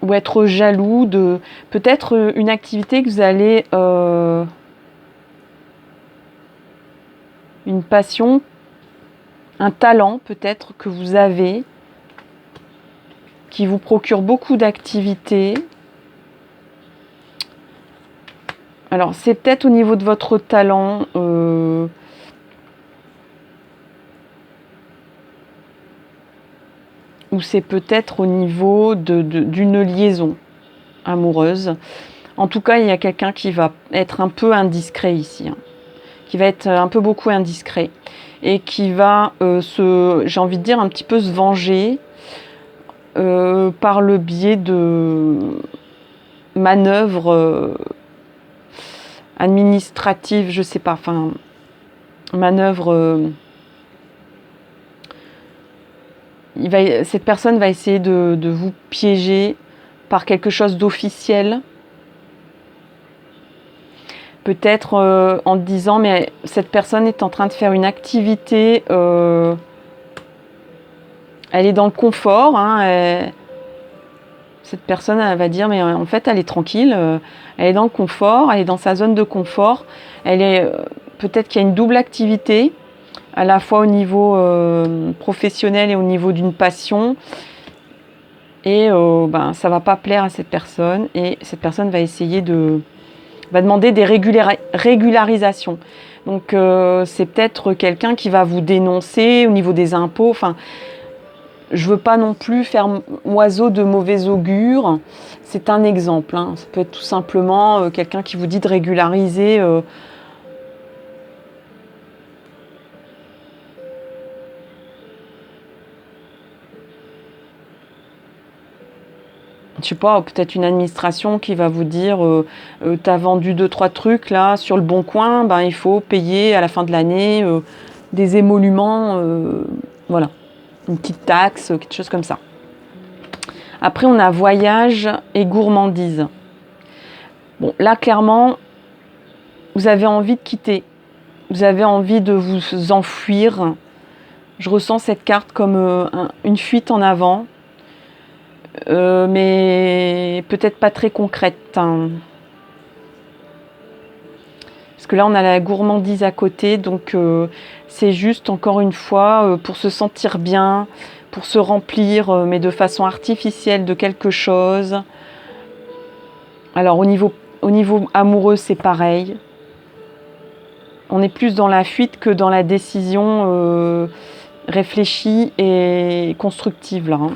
ou être jaloux de peut-être une activité que vous allez... une passion, un talent peut-être que vous avez qui vous procure beaucoup d'activités. Alors, c'est peut-être au niveau de votre talent, ou c'est peut-être au niveau d'une liaison amoureuse. En tout cas, il y a quelqu'un qui va être un peu indiscret ici, hein, qui va être un peu beaucoup indiscret et qui va, j'ai envie de dire, un petit peu se venger par le biais de manœuvres administrative, je sais pas, manœuvre. Cette personne va essayer de vous piéger par quelque chose d'officiel. Peut-être en disant, mais cette personne est en train de faire une activité, elle est dans le confort, hein, cette personne elle va dire, mais en fait elle est tranquille, elle est dans le confort, elle est dans sa zone de confort, peut-être qu'il y a une double activité, à la fois au niveau professionnel et au niveau d'une passion, et ça va pas plaire à cette personne, et cette personne va essayer va demander des régularisations. Donc c'est peut-être quelqu'un qui va vous dénoncer au niveau des impôts, je veux pas non plus faire oiseau de mauvais augure. C'est un exemple, hein. Ça peut être tout simplement quelqu'un qui vous dit de régulariser je sais pas, peut-être une administration qui va vous dire t'as vendu 2-3 trucs là sur le bon coin, ben, il faut payer à la fin de l'année des émoluments, voilà, une petite taxe, quelque chose comme ça. Après, on a voyage et gourmandise. Bon, là, clairement, vous avez envie de quitter. Vous avez envie de vous enfuir. Je ressens cette carte comme une fuite en avant. Mais peut-être pas très concrète. Hein. Parce que là, on a la gourmandise à côté. Donc, c'est juste, encore une fois, pour se sentir bien, pour se remplir, mais de façon artificielle, de quelque chose. Alors, au niveau amoureux, c'est pareil. On est plus dans la fuite que dans la décision réfléchie et constructive, là. Hein.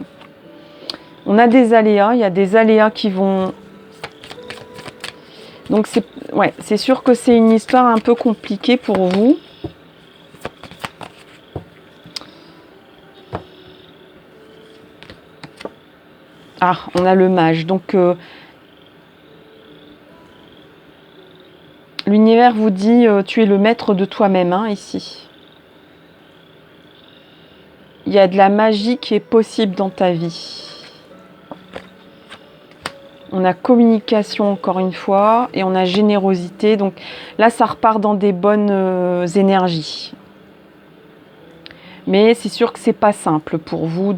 On a des aléas, il y a des aléas qui vont... Donc c'est sûr que c'est une histoire un peu compliquée pour vous. Ah, on a le mage. Donc l'univers vous dit tu es le maître de toi-même, hein, ici. Il y a de la magie qui est possible dans ta vie. On a communication encore une fois et on a générosité. Donc là, ça repart dans des bonnes énergies. Mais c'est sûr que c'est pas simple pour vous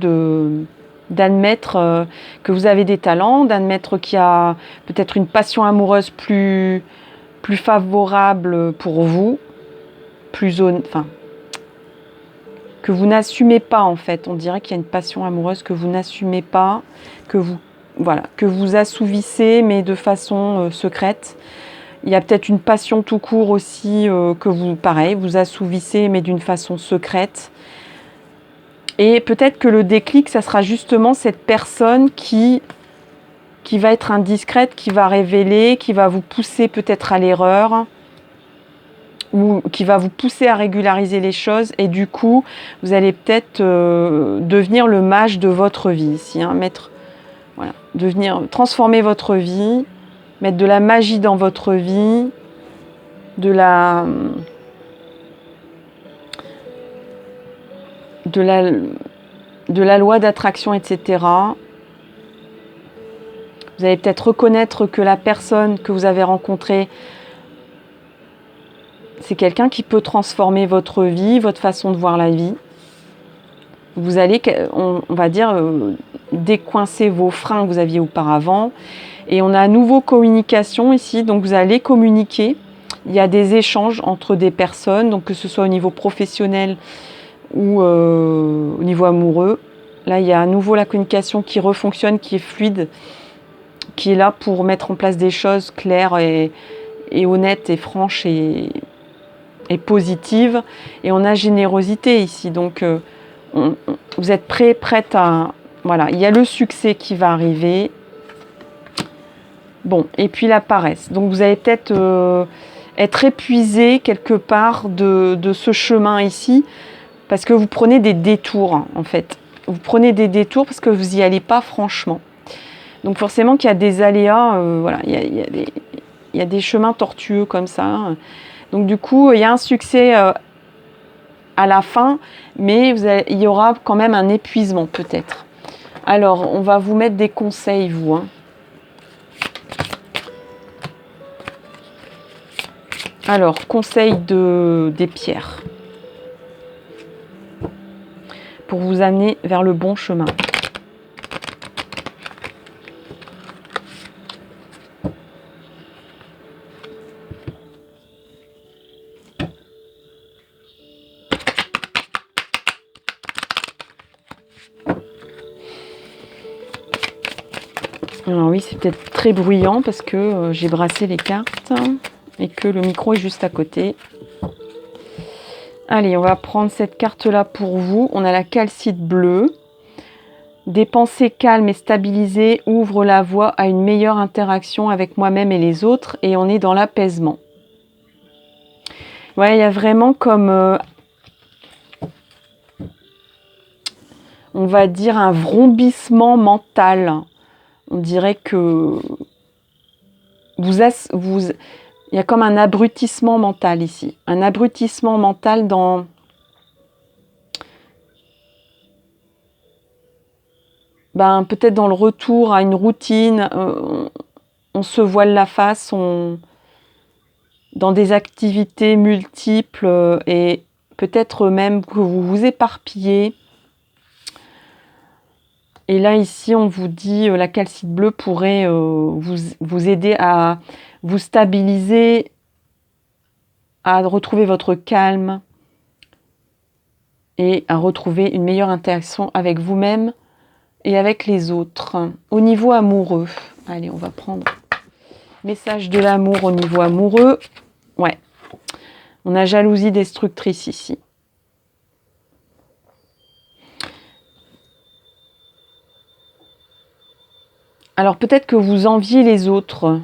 d'admettre que vous avez des talents, d'admettre qu'il y a peut-être une passion amoureuse plus favorable pour vous, que vous n'assumez pas en fait. On dirait qu'il y a une passion amoureuse que vous n'assumez pas, que vous assouvissez mais de façon secrète. Il y a peut-être une passion tout court aussi que vous assouvissez mais d'une façon secrète. Et peut-être que le déclic, ça sera justement cette personne qui va être indiscrète, qui va révéler, qui va vous pousser peut-être à l'erreur, ou qui va vous pousser à régulariser les choses. Et du coup, vous allez peut-être devenir le mage de votre vie ici, hein, transformer votre vie, mettre de la magie dans votre vie, de la loi d'attraction, etc. Vous allez peut-être reconnaître que la personne que vous avez rencontrée, c'est quelqu'un qui peut transformer votre vie, votre façon de voir la vie. Vous allez, on va dire, décoincer vos freins que vous aviez auparavant. Et on a à nouveau communication ici, donc vous allez communiquer. Il y a des échanges entre des personnes, donc que ce soit au niveau professionnel ou au niveau amoureux. Là, il y a à nouveau la communication qui refonctionne, qui est fluide, qui est là pour mettre en place des choses claires et honnêtes et franches et positives. Et on a générosité ici, donc vous êtes prête à... Voilà, il y a le succès qui va arriver. Bon, et puis la paresse. Donc vous allez peut-être être épuisé quelque part de ce chemin ici, parce que vous prenez des détours, en fait. Vous prenez des détours parce que vous n'y allez pas franchement. Donc forcément qu'il y a des aléas, voilà, il y a des chemins tortueux comme ça. Donc du coup, il y a un succès à la fin, mais il y aura quand même un épuisement peut-être. Alors, on va vous mettre des conseils, vous. Hein. Alors, conseil des pierres. Pour vous amener vers le bon chemin. Alors oui, c'est peut-être très bruyant parce que j'ai brassé les cartes et que le micro est juste à côté. Allez, on va prendre cette carte-là pour vous. On a la calcite bleue. Des pensées calmes et stabilisées ouvrent la voie à une meilleure interaction avec moi-même et les autres, et on est dans l'apaisement. Ouais, il y a vraiment comme, on va dire, un vrombissement mental. On dirait que il y a comme un abrutissement mental ici. Un abrutissement mental dans... peut-être dans le retour à une routine, on se voile la face, dans des activités multiples et peut-être même que vous vous éparpillez. Et là, ici, on vous dit la calcite bleue pourrait vous aider à vous stabiliser, à retrouver votre calme et à retrouver une meilleure interaction avec vous-même et avec les autres. Au niveau amoureux, allez, on va prendre message de l'amour au niveau amoureux. Ouais, on a jalousie destructrice ici. Alors peut-être que vous enviez les autres,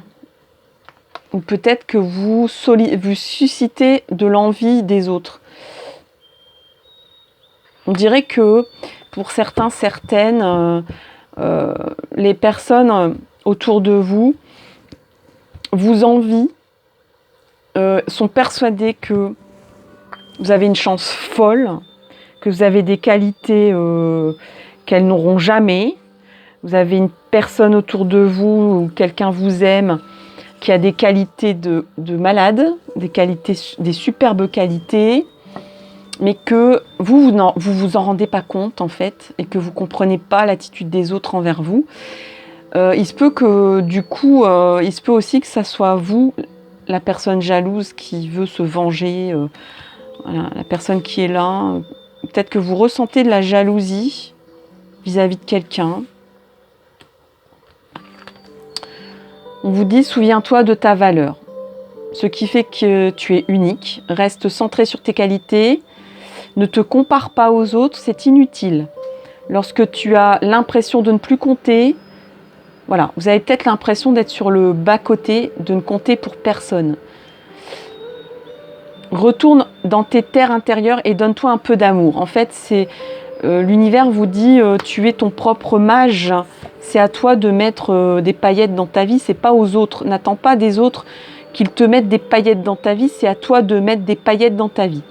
ou peut-être que vous suscitez de l'envie des autres. On dirait que pour certains, certaines, les personnes autour de vous vous envient, sont persuadées que vous avez une chance folle, que vous avez des qualités qu'elles n'auront jamais. Vous avez une personne autour de vous, ou quelqu'un vous aime, qui a des qualités de malade, des superbes qualités, mais que vous vous en rendez pas compte en fait, et que vous comprenez pas l'attitude des autres envers vous. Il se peut que du coup, il se peut aussi que ça soit vous, la personne jalouse qui veut se venger, voilà, la personne qui est là. Peut-être que vous ressentez de la jalousie vis-à-vis de quelqu'un. On vous dit, souviens-toi de ta valeur. Ce qui fait que tu es unique. Reste centré sur tes qualités. Ne te compare pas aux autres, c'est inutile. Lorsque tu as l'impression de ne plus compter, voilà, vous avez peut-être l'impression d'être sur le bas-côté, de ne compter pour personne. Retourne dans tes terres intérieures et donne-toi un peu d'amour. En fait, c'est l'univers vous dit, tu es ton propre mage. C'est à toi de mettre des paillettes dans ta vie, c'est pas aux autres. N'attends pas des autres qu'ils te mettent des paillettes dans ta vie, c'est à toi de mettre des paillettes dans ta vie.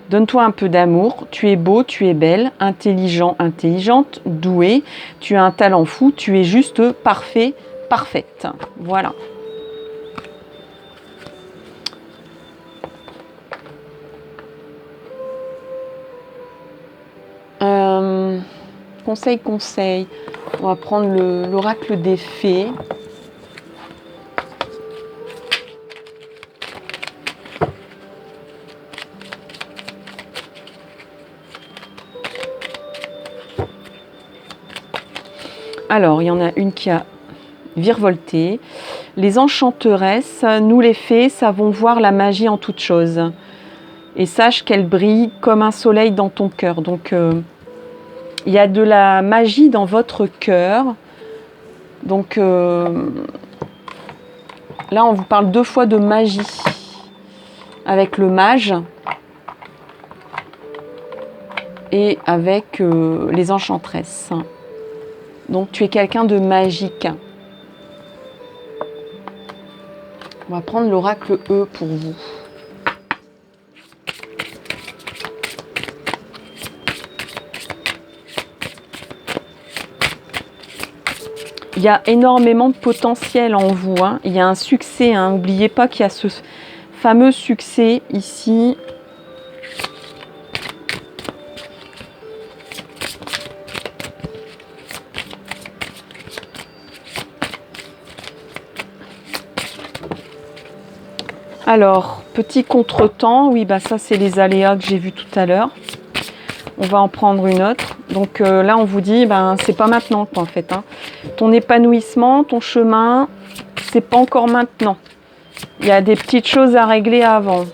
Donne-toi un peu d'amour, tu es beau, tu es belle, intelligent, intelligente, doué, tu as un talent fou, tu es juste parfait, parfaite. Voilà. Conseil. On va prendre l'oracle des fées. Alors, il y en a une qui a virevolté. Les enchanteresses, nous les fées, savons voir la magie en toute chose. Et sache qu'elle brille comme un soleil dans ton cœur. Donc, il y a de la magie dans votre cœur. Donc, là, on vous parle 2 fois de magie. Avec le mage. Et avec les enchanteresses. Donc, tu es quelqu'un de magique. On va prendre l'oracle E pour vous. Il y a énormément de potentiel en vous. Hein. Il y a un succès. Hein. N'oubliez pas qu'il y a ce fameux succès ici. Alors, petit contretemps, oui, ça c'est les aléas que j'ai vus tout à l'heure. On va en prendre une autre. Donc là, on vous dit, c'est pas maintenant quoi, en fait. Hein. Ton épanouissement, ton chemin, c'est pas encore maintenant. Il y a des petites choses à régler avant.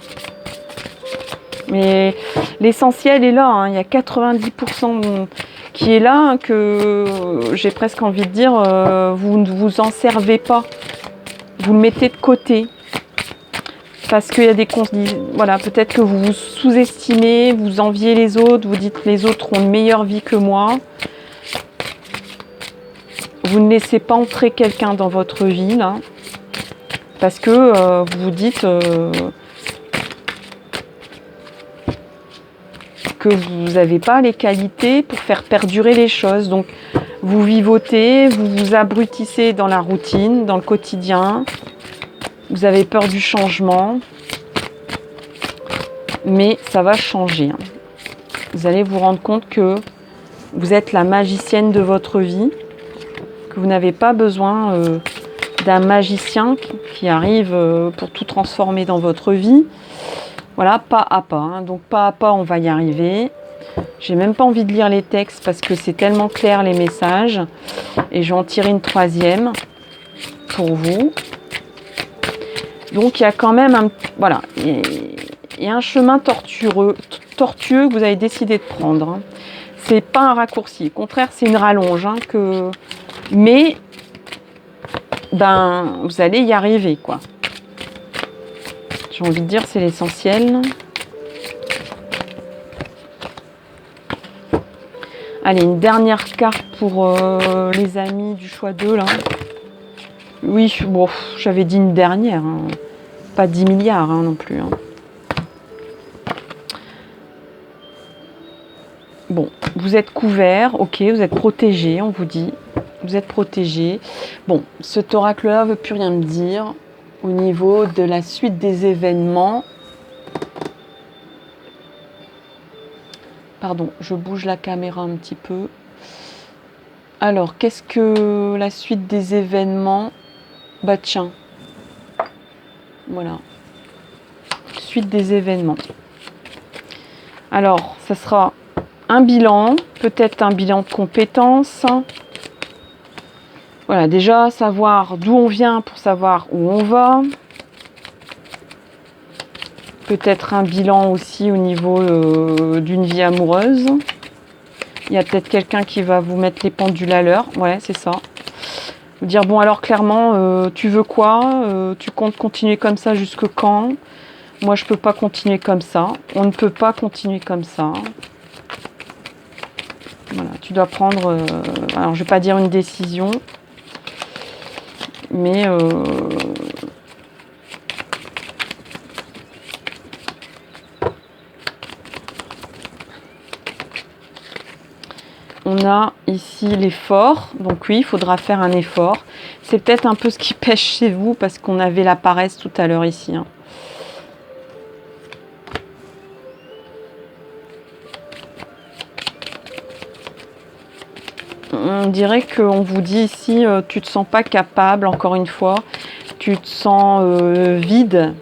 Mais l'essentiel est là, hein. Il y a 90% qui est là, hein, que j'ai presque envie de dire, vous ne vous en servez pas. Vous le mettez de côté. Parce qu'il y a des... Voilà, peut-être que vous vous sous-estimez, vous enviez les autres, vous dites les autres ont une meilleure vie que moi. Vous ne laissez pas entrer quelqu'un dans votre vie, là. Parce que vous vous dites que vous n'avez pas les qualités pour faire perdurer les choses. Donc, vous vivotez, vous vous abrutissez dans la routine, dans le quotidien. Vous avez peur du changement. Mais ça va changer. Vous allez vous rendre compte que vous êtes la magicienne de votre vie. Que vous n'avez pas besoin d'un magicien qui arrive pour tout transformer dans votre vie. Voilà, pas à pas. Hein. Donc pas à pas, on va y arriver. J'ai même pas envie de lire les textes parce que c'est tellement clair les messages. Et je vais en tirer une troisième pour vous. Donc il y a quand même voilà, il y a un chemin tortueux que vous avez décidé de prendre. Hein. C'est pas un raccourci. Au contraire, c'est une rallonge. Hein, mais ben, vous allez y arriver, quoi. J'ai envie de dire, c'est l'essentiel. Allez, une dernière carte pour les amis du choix 2, là. Oui, bon, j'avais dit une dernière. Hein. Pas 10 milliards hein, non plus. Hein. Bon, vous êtes couvert, ok, vous êtes protégé, on vous dit. Vous êtes protégé. Bon, cet oracle-là ne veut plus rien me dire. Au niveau de la suite des événements. Pardon, je bouge la caméra un petit peu. Alors, qu'est-ce que la suite des événements? Bah tiens. Voilà. Suite des événements. Alors, ça sera un bilan. Peut-être un bilan de compétences. Voilà, déjà savoir d'où on vient pour savoir où on va. Peut-être un bilan aussi au niveau d'une vie amoureuse. Il y a peut-être quelqu'un qui va vous mettre les pendules à l'heure. Ouais, c'est ça. Vous dire, bon alors clairement, tu veux quoi? Tu comptes continuer comme ça jusque quand? Moi, je peux pas continuer comme ça. On ne peut pas continuer comme ça. Voilà, tu dois prendre... alors, je vais pas dire une décision. Mais on a ici l'effort. Donc oui, il faudra faire un effort. C'est peut-être un peu ce qui pêche chez vous parce qu'on avait la paresse tout à l'heure ici. Hein. On dirait qu'on vous dit ici, tu te sens pas capable, encore une fois, tu te sens vide,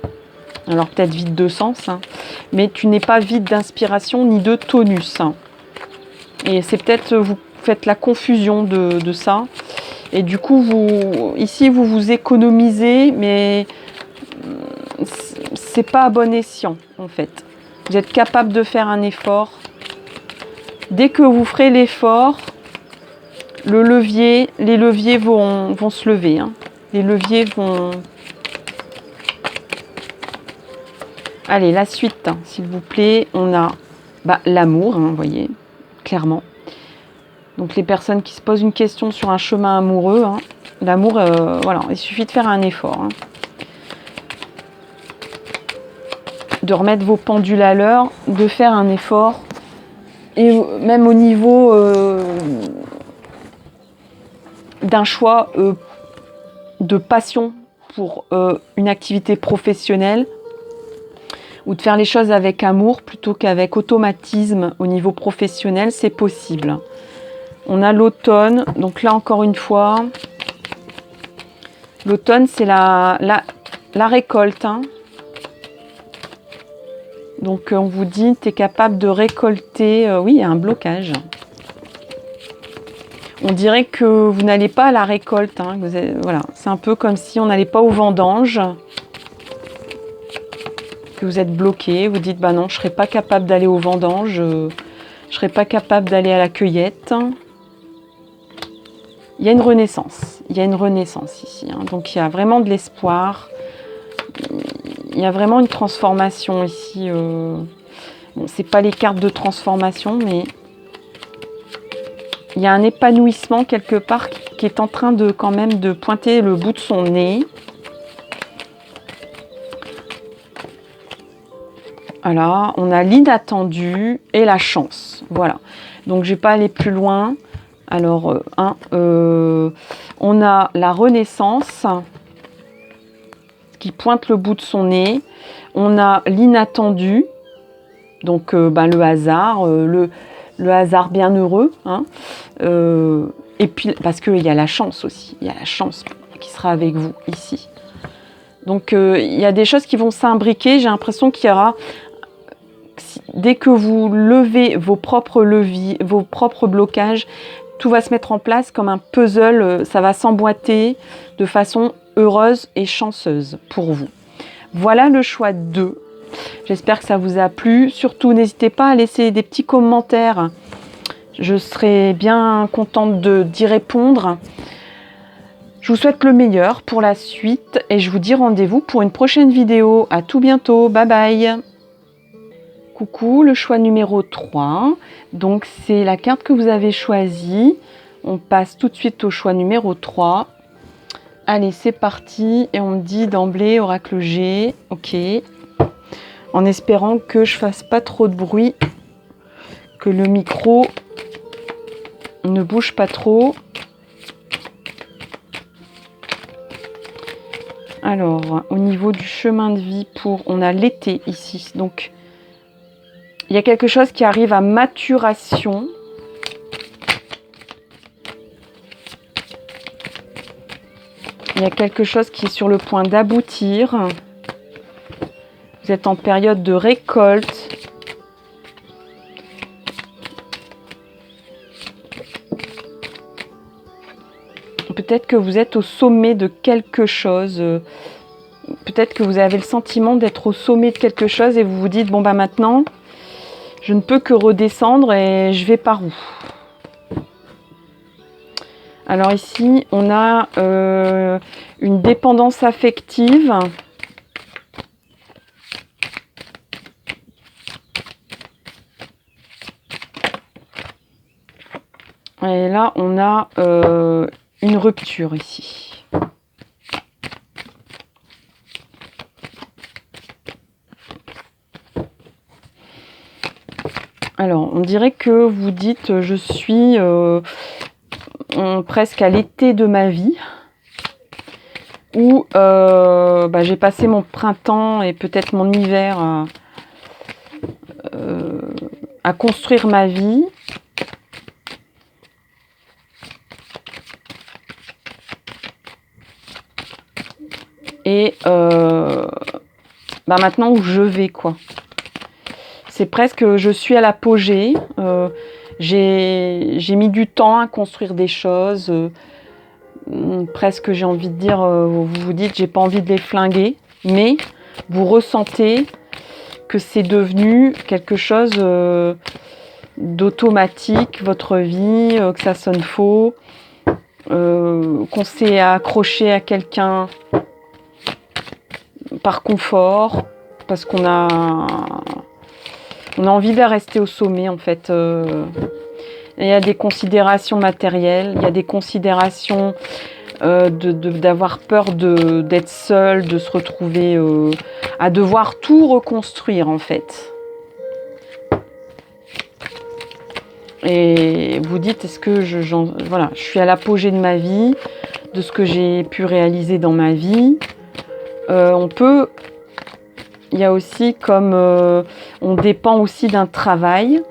alors peut-être vide de sens, hein, mais tu n'es pas vide d'inspiration ni de tonus. Hein. Et c'est peut-être, vous faites la confusion de ça, et du coup, ici, vous vous économisez, mais c'est pas à bon escient, en fait. Vous êtes capable de faire un effort. Dès que vous ferez l'effort, les leviers vont se lever. Hein. Les leviers vont... Allez, la suite, hein, s'il vous plaît. On a l'amour, hein, vous voyez, clairement. Donc les personnes qui se posent une question sur un chemin amoureux, hein, l'amour, voilà, il suffit de faire un effort. Hein. De remettre vos pendules à l'heure, de faire un effort. Et même au niveau... d'un choix de passion pour une activité professionnelle ou de faire les choses avec amour plutôt qu'avec automatisme au niveau professionnel, c'est possible. On a l'automne, donc là encore une fois, l'automne c'est la récolte. Hein. Donc on vous dit, tu es capable de récolter, oui il y a un blocage. On dirait que vous n'allez pas à la récolte. Hein, voilà. C'est un peu comme si on n'allait pas aux vendanges. que vous êtes bloqué. Vous dites, bah non, je ne serai pas capable d'aller aux vendanges, je ne serai pas capable d'aller à la cueillette. Il y a une renaissance. Il y a une renaissance ici. Hein. Donc, il y a vraiment de l'espoir. Il y a vraiment une transformation ici. Bon, ce n'est pas les cartes de transformation, mais il y a un épanouissement quelque part qui est en train de quand même de pointer le bout de son nez. Voilà, on a l'inattendu et la chance. Voilà. Donc, je ne vais pas aller plus loin. Alors, on a la renaissance qui pointe le bout de son nez. On a l'inattendu, donc le hasard, le hasard bienheureux. Hein. Et puis, parce qu'il y a la chance aussi. Il y a la chance qui sera avec vous ici. Donc, il y a des choses qui vont s'imbriquer. J'ai l'impression qu'il y aura... Dès que vous levez vos propres leviers, vos propres blocages, tout va se mettre en place comme un puzzle, ça va s'emboîter de façon heureuse et chanceuse pour vous. Voilà le choix 2. J'espère que ça vous a plu. Surtout, n'hésitez pas à laisser des petits commentaires. Je serai bien contente d'y répondre. Je vous souhaite le meilleur pour la suite et je vous dis rendez-vous pour une prochaine vidéo. À tout bientôt. Bye bye. Coucou, le choix numéro 3, donc c'est la carte que vous avez choisie. On passe tout de suite au choix numéro 3. Allez, c'est parti. Et on me dit d'emblée oracle G, ok. En espérant que je fasse pas trop de bruit, que le micro ne bouge pas trop. Alors, au niveau du chemin de vie, on a l'été ici, donc... Il y a quelque chose qui arrive à maturation. Il y a quelque chose qui est sur le point d'aboutir. Vous êtes en période de récolte. Peut-être que vous êtes au sommet de quelque chose. Peut-être que vous avez le sentiment d'être au sommet de quelque chose et vous vous dites, bon bah maintenant... Je ne peux que redescendre et je vais par où? Alors ici, on a une dépendance affective. Et là, on a une rupture ici. Alors, on dirait que vous dites, je suis presque à l'été de ma vie, où j'ai passé mon printemps et peut-être mon hiver à construire ma vie. Et maintenant où je vais, quoi. C'est presque, je suis à l'apogée. J'ai mis du temps à construire des choses. Presque, j'ai envie de dire, vous vous dites, j'ai pas envie de les flinguer. Mais vous ressentez que c'est devenu quelque chose d'automatique, votre vie, que ça sonne faux, qu'on s'est accroché à quelqu'un par confort, parce qu'on a envie de rester au sommet en fait. Il y a des considérations matérielles, il y a des considérations d'avoir peur d'être seul, de se retrouver à devoir tout reconstruire en fait. Et vous dites, est-ce que voilà, je suis à l'apogée de ma vie, de ce que j'ai pu réaliser dans ma vie. Il y a aussi comme on dépend aussi d'un travail.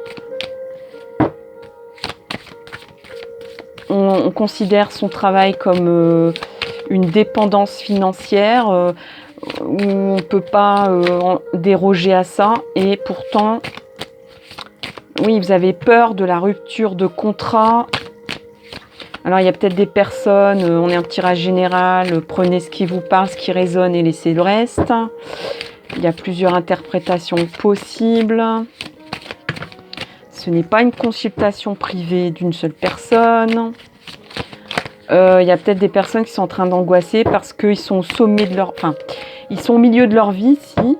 On considère son travail comme une dépendance financière où on ne peut pas déroger à ça. Et pourtant, oui, vous avez peur de la rupture de contrat. Alors, il y a peut-être des personnes, on est un tirage général, prenez ce qui vous parle, ce qui résonne et laissez le reste. Il y a plusieurs interprétations possibles. Ce n'est pas une consultation privée d'une seule personne. Il y a peut-être des personnes qui sont en train d'angoisser parce qu'ils sont au sommet de leur... Enfin, ils sont au milieu de leur vie ici.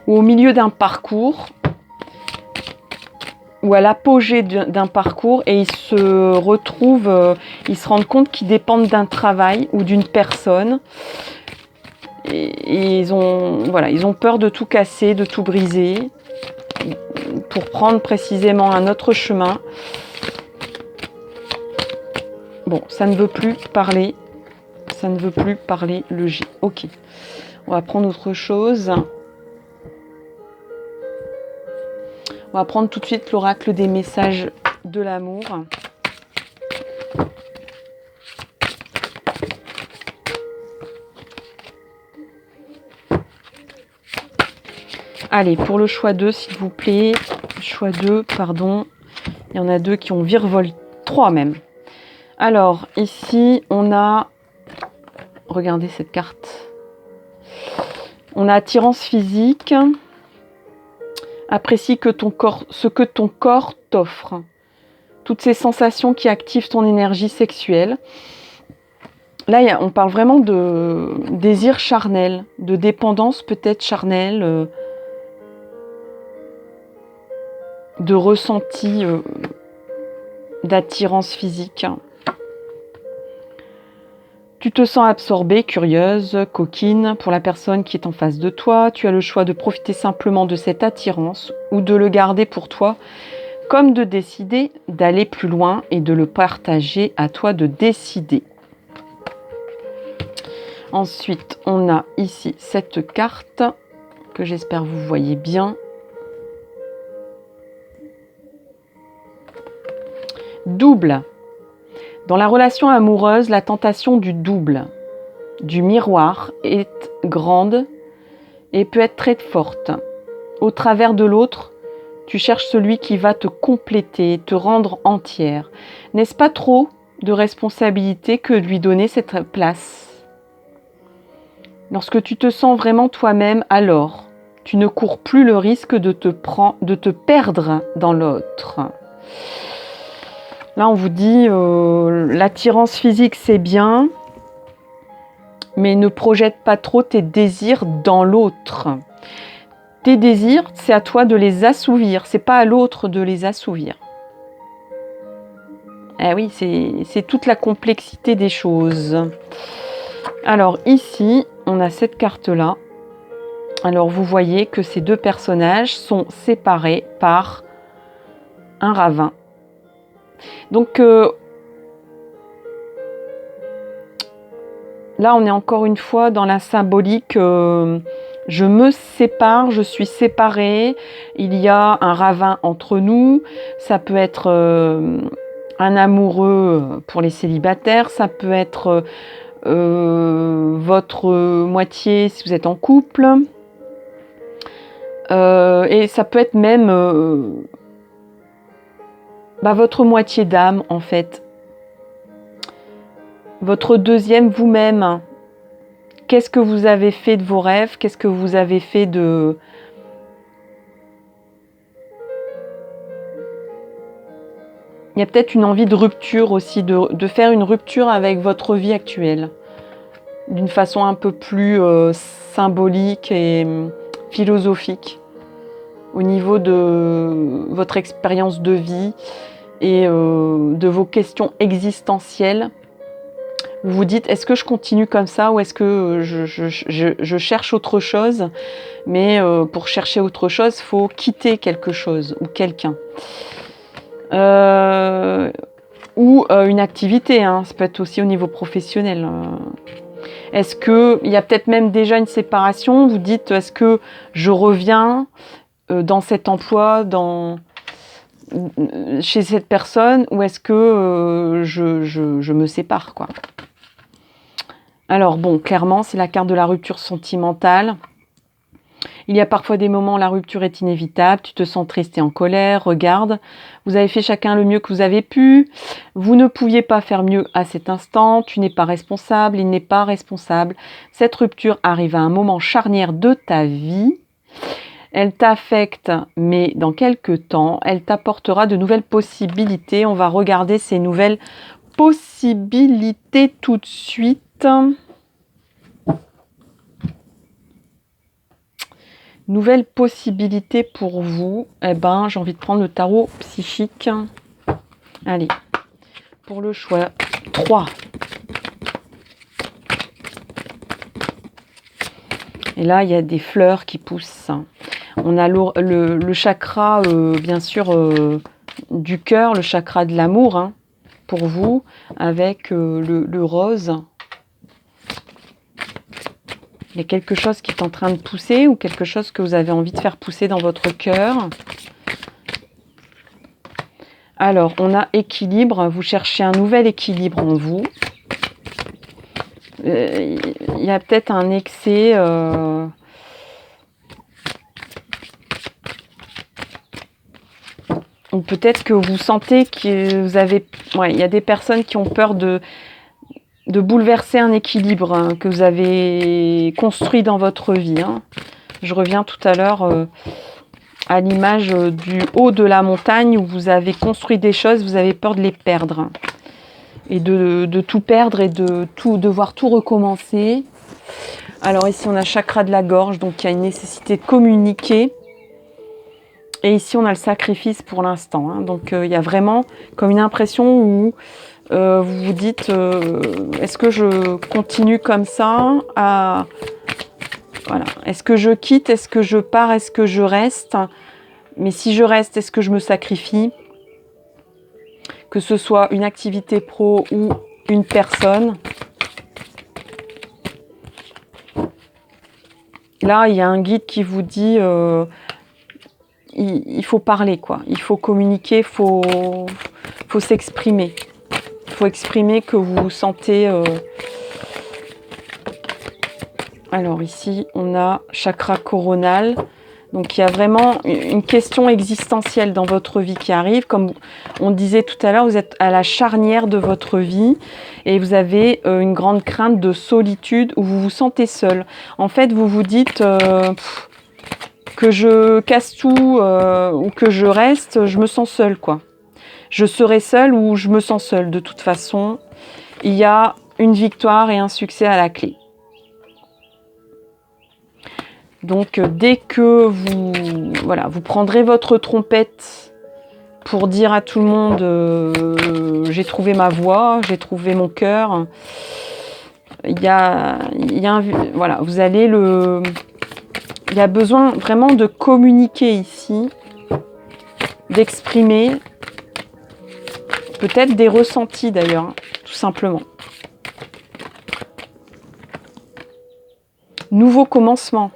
Ou au milieu d'un parcours. Ou à l'apogée d'un parcours. Et ils se retrouvent... ils se rendent compte qu'ils dépendent d'un travail ou d'une personne. Et ils ont peur de tout casser, de tout briser. Pour prendre précisément un autre chemin. Bon, ça ne veut plus parler. Ça ne veut plus parler le G. Ok. On va prendre autre chose. On va prendre tout de suite l'oracle des messages de l'amour. Allez, pour le choix 2, s'il vous plaît. Choix 2, pardon. Il y en a 2 qui ont virevolté. 3 même. Alors, ici, on a... Regardez cette carte. On a attirance physique. Apprécie ce que ton corps t'offre. Toutes ces sensations qui activent ton énergie sexuelle. Là, on parle vraiment de désir charnel, de dépendance peut-être charnelle, de ressenti d'attirance physique. Tu te sens absorbée, curieuse, coquine pour la personne qui est en face de toi. Tu as le choix de profiter simplement de cette attirance ou de le garder pour toi, comme de décider d'aller plus loin et de le partager. À toi de décider. Ensuite, on a ici cette carte que j'espère vous voyez bien. Double. Dans la relation amoureuse, la tentation du double, du miroir, est grande et peut être très forte. Au travers de l'autre, tu cherches celui qui va te compléter, te rendre entière. N'est-ce pas trop de responsabilité que de lui donner cette place? Lorsque tu te sens vraiment toi-même, alors tu ne cours plus le risque de te perdre dans l'autre. Là, on vous dit, l'attirance physique, c'est bien, mais ne projette pas trop tes désirs dans l'autre. Tes désirs, c'est à toi de les assouvir, c'est pas à l'autre de les assouvir. Eh oui, c'est toute la complexité des choses. Alors ici, on a cette carte-là. Alors vous voyez que ces 2 personnages sont séparés par un ravin. Donc là, on est encore une fois dans la symbolique. Je me sépare, je suis séparée. Il y a un ravin entre nous. Ça peut être un amoureux pour les célibataires. Ça peut être votre moitié si vous êtes en couple. Et ça peut être même... votre moitié d'âme, en fait. Votre deuxième vous-même. Qu'est-ce que vous avez fait de vos rêves? Qu'est-ce que vous avez fait de... Il y a peut-être une envie de rupture aussi, de faire une rupture avec votre vie actuelle. D'une façon un peu plus symbolique et philosophique. Au niveau de votre expérience de vie et de vos questions existentielles. Vous vous dites, est-ce que je continue comme ça ou est-ce que je cherche autre chose? Mais pour chercher autre chose, il faut quitter quelque chose ou quelqu'un. Ou une activité, hein. Ça peut être aussi au niveau professionnel. Est-ce qu'il y a peut-être même déjà une séparation? Vous dites, est-ce que je reviens dans cet emploi, chez cette personne, ou est-ce que je me sépare, quoi? Alors bon, clairement, c'est la carte de la rupture sentimentale. Il y a parfois des moments où la rupture est inévitable, tu te sens triste et en colère, regarde, vous avez fait chacun le mieux que vous avez pu, vous ne pouviez pas faire mieux à cet instant, tu n'es pas responsable, il n'est pas responsable. Cette rupture arrive à un moment charnière de ta vie, elle t'affecte, mais dans quelques temps, elle t'apportera de nouvelles possibilités. On va regarder ces nouvelles possibilités tout de suite. Nouvelle possibilité pour vous. Eh ben, j'ai envie de prendre le tarot psychique. Allez, pour le choix 3. Et là, il y a des fleurs qui poussent. On a le chakra, bien sûr, du cœur, le chakra de l'amour, hein, pour vous, avec le rose. Il y a quelque chose qui est en train de pousser ou quelque chose que vous avez envie de faire pousser dans votre cœur. Alors, on a équilibre. Vous cherchez un nouvel équilibre en vous. Il y a peut-être un excès... ou peut-être que vous sentez que vous avez... Ouais, il y a des personnes qui ont peur de bouleverser un équilibre, hein, que vous avez construit dans votre vie. Hein. Je reviens tout à l'heure à l'image du haut de la montagne où vous avez construit des choses, vous avez peur de les perdre. Hein, et de tout perdre et de devoir tout recommencer. Alors ici, on a chakra de la gorge, donc il y a une nécessité de communiquer. Et ici, on a le sacrifice pour l'instant. Hein. Donc, il y a vraiment comme une impression où vous vous dites, est-ce que je continue comme ça voilà. Est-ce que je quitte? Est-ce que je pars? Est-ce que je reste? Mais si je reste, est-ce que je me sacrifie? Que ce soit une activité pro ou une personne. Là, il y a un guide qui vous dit... il faut parler, quoi. Il faut communiquer, il faut s'exprimer. Il faut exprimer que vous vous sentez... Alors ici, on a chakra coronal. Donc il y a vraiment une question existentielle dans votre vie qui arrive. Comme on disait tout à l'heure, vous êtes à la charnière de votre vie et vous avez une grande crainte de solitude où vous vous sentez seul. En fait, vous vous dites... que je casse tout ou que je reste, je me sens seule, quoi. Je serai seule ou je me sens seule. De toute façon, il y a une victoire et un succès à la clé. Donc, dès que vous prendrez votre trompette pour dire à tout le monde j'ai trouvé ma voie, j'ai trouvé mon cœur, voilà, vous allez il y a besoin vraiment de communiquer ici, d'exprimer peut-être des ressentis d'ailleurs, hein, tout simplement. Nouveau commencement.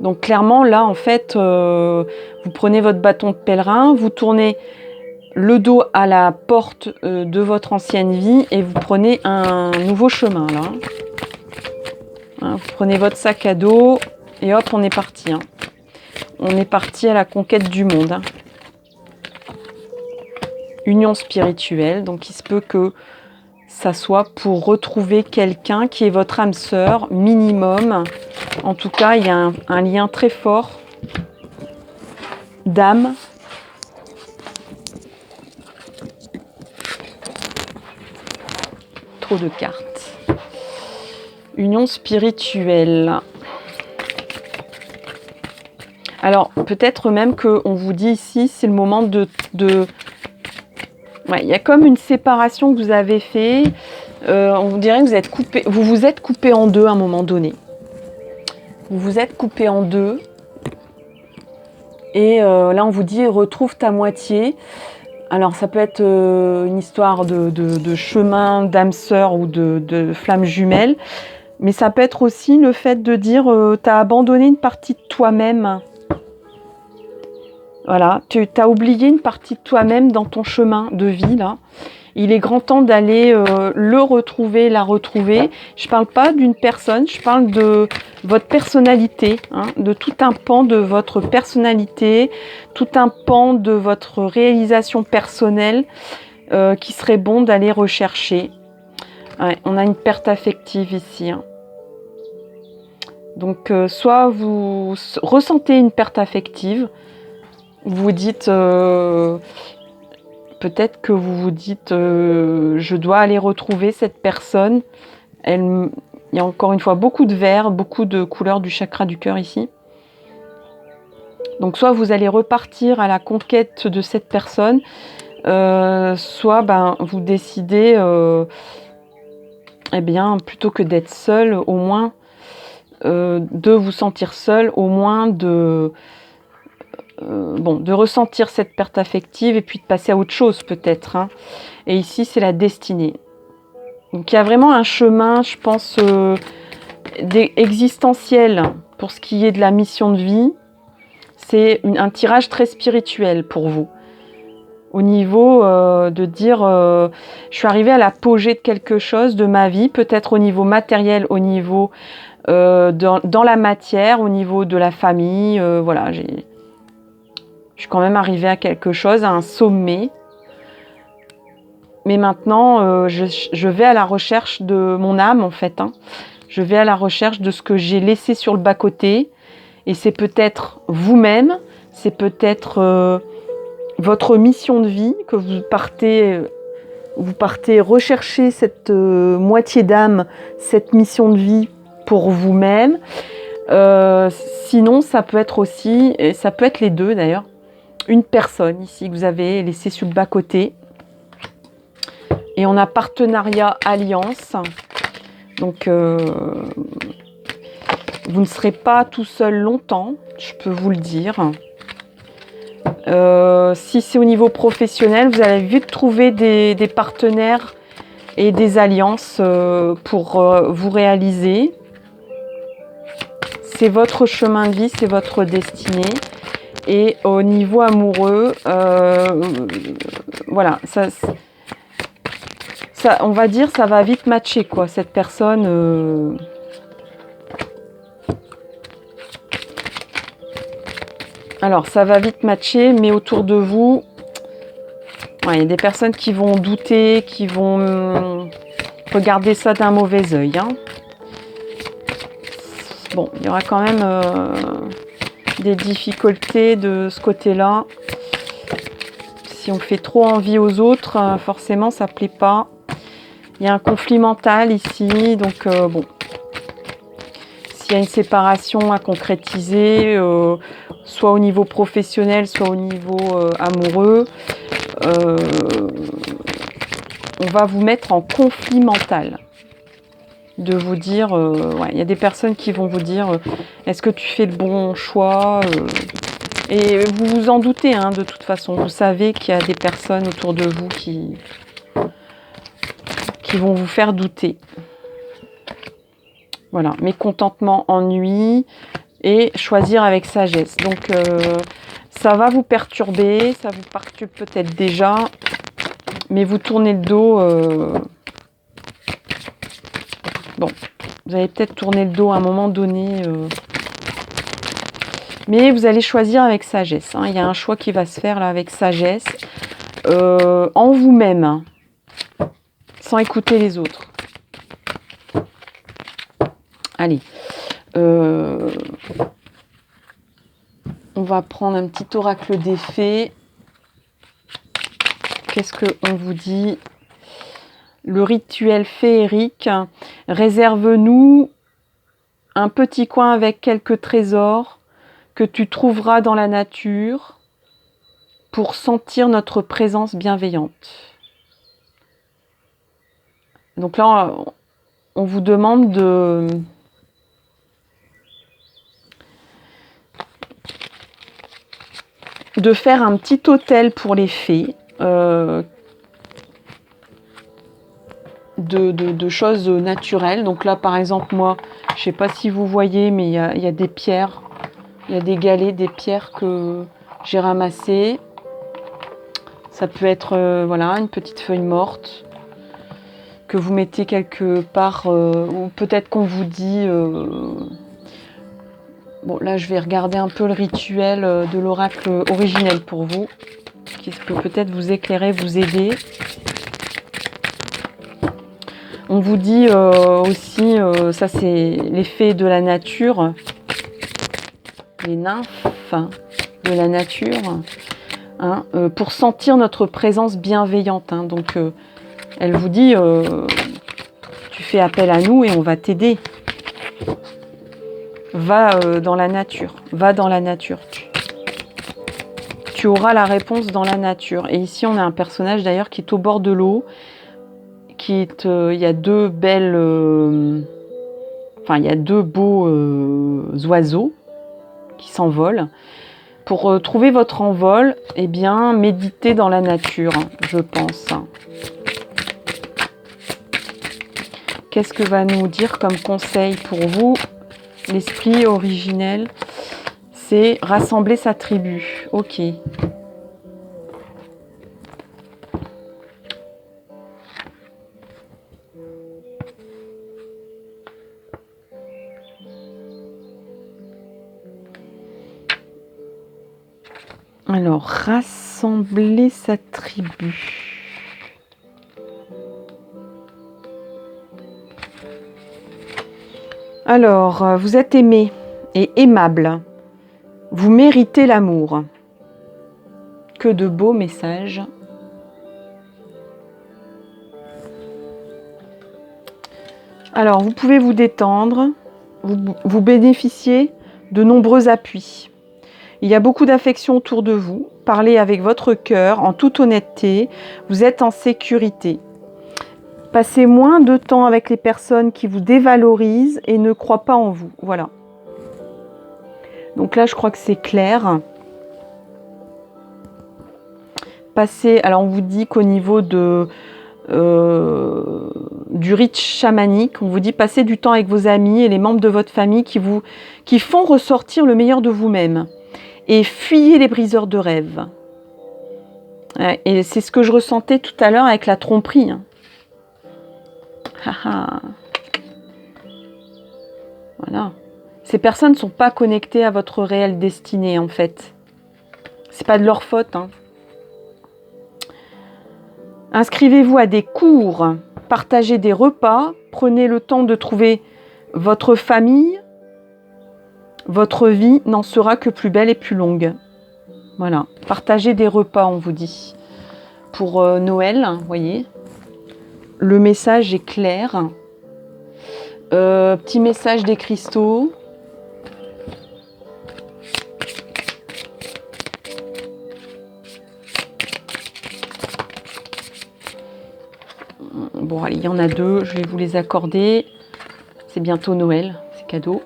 Donc clairement là en fait, vous prenez votre bâton de pèlerin, vous tournez le dos à la porte de votre ancienne vie et vous prenez un nouveau chemin là. Hein, vous prenez votre sac à dos et hop, on est parti. Hein. On est parti à la conquête du monde. Hein. Union spirituelle, donc il se peut que ça soit pour retrouver quelqu'un qui est votre âme sœur, minimum. En tout cas, il y a un lien très fort d'âme. Trop de cartes. Union spirituelle. Alors, peut-être même qu'on vous dit ici, c'est le moment Ouais, il y a comme une séparation que vous avez fait. On vous dirait que vous vous êtes coupé en deux à un moment donné. Vous vous êtes coupé en deux. Et là, on vous dit, retrouve ta moitié. Alors, ça peut être une histoire de chemin, d'âme sœur ou de flamme jumelle. Mais ça peut être aussi le fait de dire, tu as abandonné une partie de toi-même. Voilà, tu as oublié une partie de toi-même dans ton chemin de vie, là. Il est grand temps d'aller le retrouver, la retrouver. Je ne parle pas d'une personne, je parle de votre personnalité, hein, de tout un pan de votre personnalité, tout un pan de votre réalisation personnelle qui serait bon d'aller rechercher. Ouais, on a une perte affective ici. Hein. Donc, soit vous ressentez une perte affective, vous vous dites... peut-être que vous vous dites je dois aller retrouver cette personne. Il y a encore une fois beaucoup de vert, beaucoup de couleurs du chakra du cœur ici. Donc soit vous allez repartir à la conquête de cette personne, soit vous décidez, eh bien, plutôt que d'être seul, au moins de vous sentir seul, au moins de ressentir cette perte affective et puis de passer à autre chose peut-être. Hein. Et ici, c'est la destinée. Donc il y a vraiment un chemin, je pense, existentiel pour ce qui est de la mission de vie. C'est un tirage très spirituel pour vous. Au niveau de dire, je suis arrivée à l'apogée de quelque chose de ma vie, peut-être au niveau matériel, au niveau dans la matière, au niveau de la famille. Voilà, je suis quand même arrivée à quelque chose, à un sommet. Mais maintenant, je vais à la recherche de mon âme, en fait. Hein. Je vais à la recherche de ce que j'ai laissé sur le bas-côté. Et c'est peut-être vous-même, c'est peut-être votre mission de vie que vous partez rechercher cette moitié d'âme, cette mission de vie pour vous-même. Sinon, ça peut être aussi, et ça peut être les deux d'ailleurs, une personne ici que vous avez laissée sur le bas-côté. Et on a partenariat, alliance. Donc, vous ne serez pas tout seul longtemps, je peux vous le dire. Si c'est au niveau professionnel, vous allez vite trouver des partenaires et des alliances pour vous réaliser. C'est votre chemin de vie, c'est votre destinée. Et au niveau amoureux, voilà, ça, on va dire, ça va vite matcher, quoi. Cette personne... Alors, ça va vite matcher, mais autour de vous, il y a des personnes qui vont douter, qui vont regarder ça d'un mauvais œil. Hein. Bon, il y aura quand même des difficultés de ce côté-là. Si on fait trop envie aux autres, forcément, ça ne plaît pas. Il y a un conflit mental ici, donc bon. S'il y a une séparation à concrétiser, soit au niveau professionnel, soit au niveau amoureux, on va vous mettre en conflit mental. De vous dire, il y a des personnes qui vont vous dire, est-ce que tu fais le bon choix et vous vous en doutez, hein, de toute façon. Vous savez qu'il y a des personnes autour de vous qui vont vous faire douter. Voilà, mécontentement, ennui et choisir avec sagesse. Donc, ça va vous perturber, ça vous perturbe peut-être déjà, mais vous tournez le dos. Bon, vous allez peut-être tourner le dos à un moment donné, mais vous allez choisir avec sagesse. Hein. Il y a un choix qui va se faire là avec sagesse, en vous-même, hein, sans écouter les autres. Allez, on va prendre un petit oracle des fées. Qu'est-ce qu'on vous dit? Le rituel féerique. Réserve-nous un petit coin avec quelques trésors que tu trouveras dans la nature pour sentir notre présence bienveillante. Donc là, on vous demande de faire un petit hôtel pour les fées, de choses naturelles. Donc là, par exemple, moi, je ne sais pas si vous voyez, mais il y a des pierres, il y a des galets, des pierres que j'ai ramassées. Ça peut être voilà, une petite feuille morte que vous mettez quelque part, ou peut-être qu'on vous dit... Bon, là, je vais regarder un peu le rituel de l'oracle originel pour vous, qui peut peut-être vous éclairer, vous aider. On vous dit aussi, ça c'est les fées de la nature, les nymphes de la nature, hein, pour sentir notre présence bienveillante. Hein. Donc, elle vous dit, tu fais appel à nous et on va t'aider. Va dans la nature, va dans la nature. Tu auras la réponse dans la nature. Et ici, on a un personnage d'ailleurs qui est au bord de l'eau, il y a deux belles... il y a deux beaux oiseaux qui s'envolent. Pour trouver votre envol, eh bien, méditez dans la nature, je pense. Qu'est-ce que va nous dire comme conseil pour vous l'esprit originel? C'est rassembler sa tribu. Ok. Alors, rassembler sa tribu. Alors, vous êtes aimé et aimable. Vous méritez l'amour. Que de beaux messages. Alors, vous pouvez vous détendre. Vous bénéficiez de nombreux appuis. Il y a beaucoup d'affection autour de vous. Parlez avec votre cœur, en toute honnêteté. Vous êtes en sécurité. Passez moins de temps avec les personnes qui vous dévalorisent et ne croient pas en vous. Voilà. Donc là, je crois que c'est clair. Passez, alors on vous dit qu'au niveau de, du rite chamanique, on vous dit passez du temps avec vos amis et les membres de votre famille qui font ressortir le meilleur de vous-même. Et fuyez les briseurs de rêves. Et c'est ce que je ressentais tout à l'heure avec la tromperie. Voilà. Ces personnes ne sont pas connectées à votre réelle destinée, en fait. C'est pas de leur faute. Hein. Inscrivez-vous à des cours, partagez des repas, prenez le temps de trouver votre famille. Votre vie n'en sera que plus belle et plus longue. Voilà. Partagez des repas, on vous dit. Pour Noël, vous voyez. Le message est clair. Petit message des cristaux. Bon, allez, il y en a deux. Je vais vous les accorder. C'est bientôt Noël. C'est cadeau.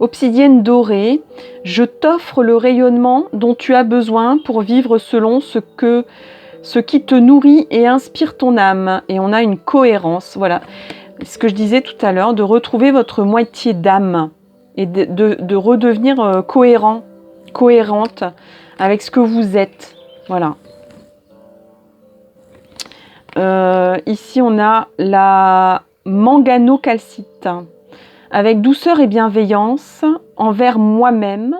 Obsidienne dorée, je t'offre le rayonnement dont tu as besoin pour vivre selon ce qui te nourrit et inspire ton âme. Et on a une cohérence, voilà. Ce que je disais tout à l'heure, de retrouver votre moitié d'âme et de redevenir cohérent, cohérente avec ce que vous êtes. Voilà. Ici, on a la manganocalcite. Avec douceur et bienveillance envers moi-même,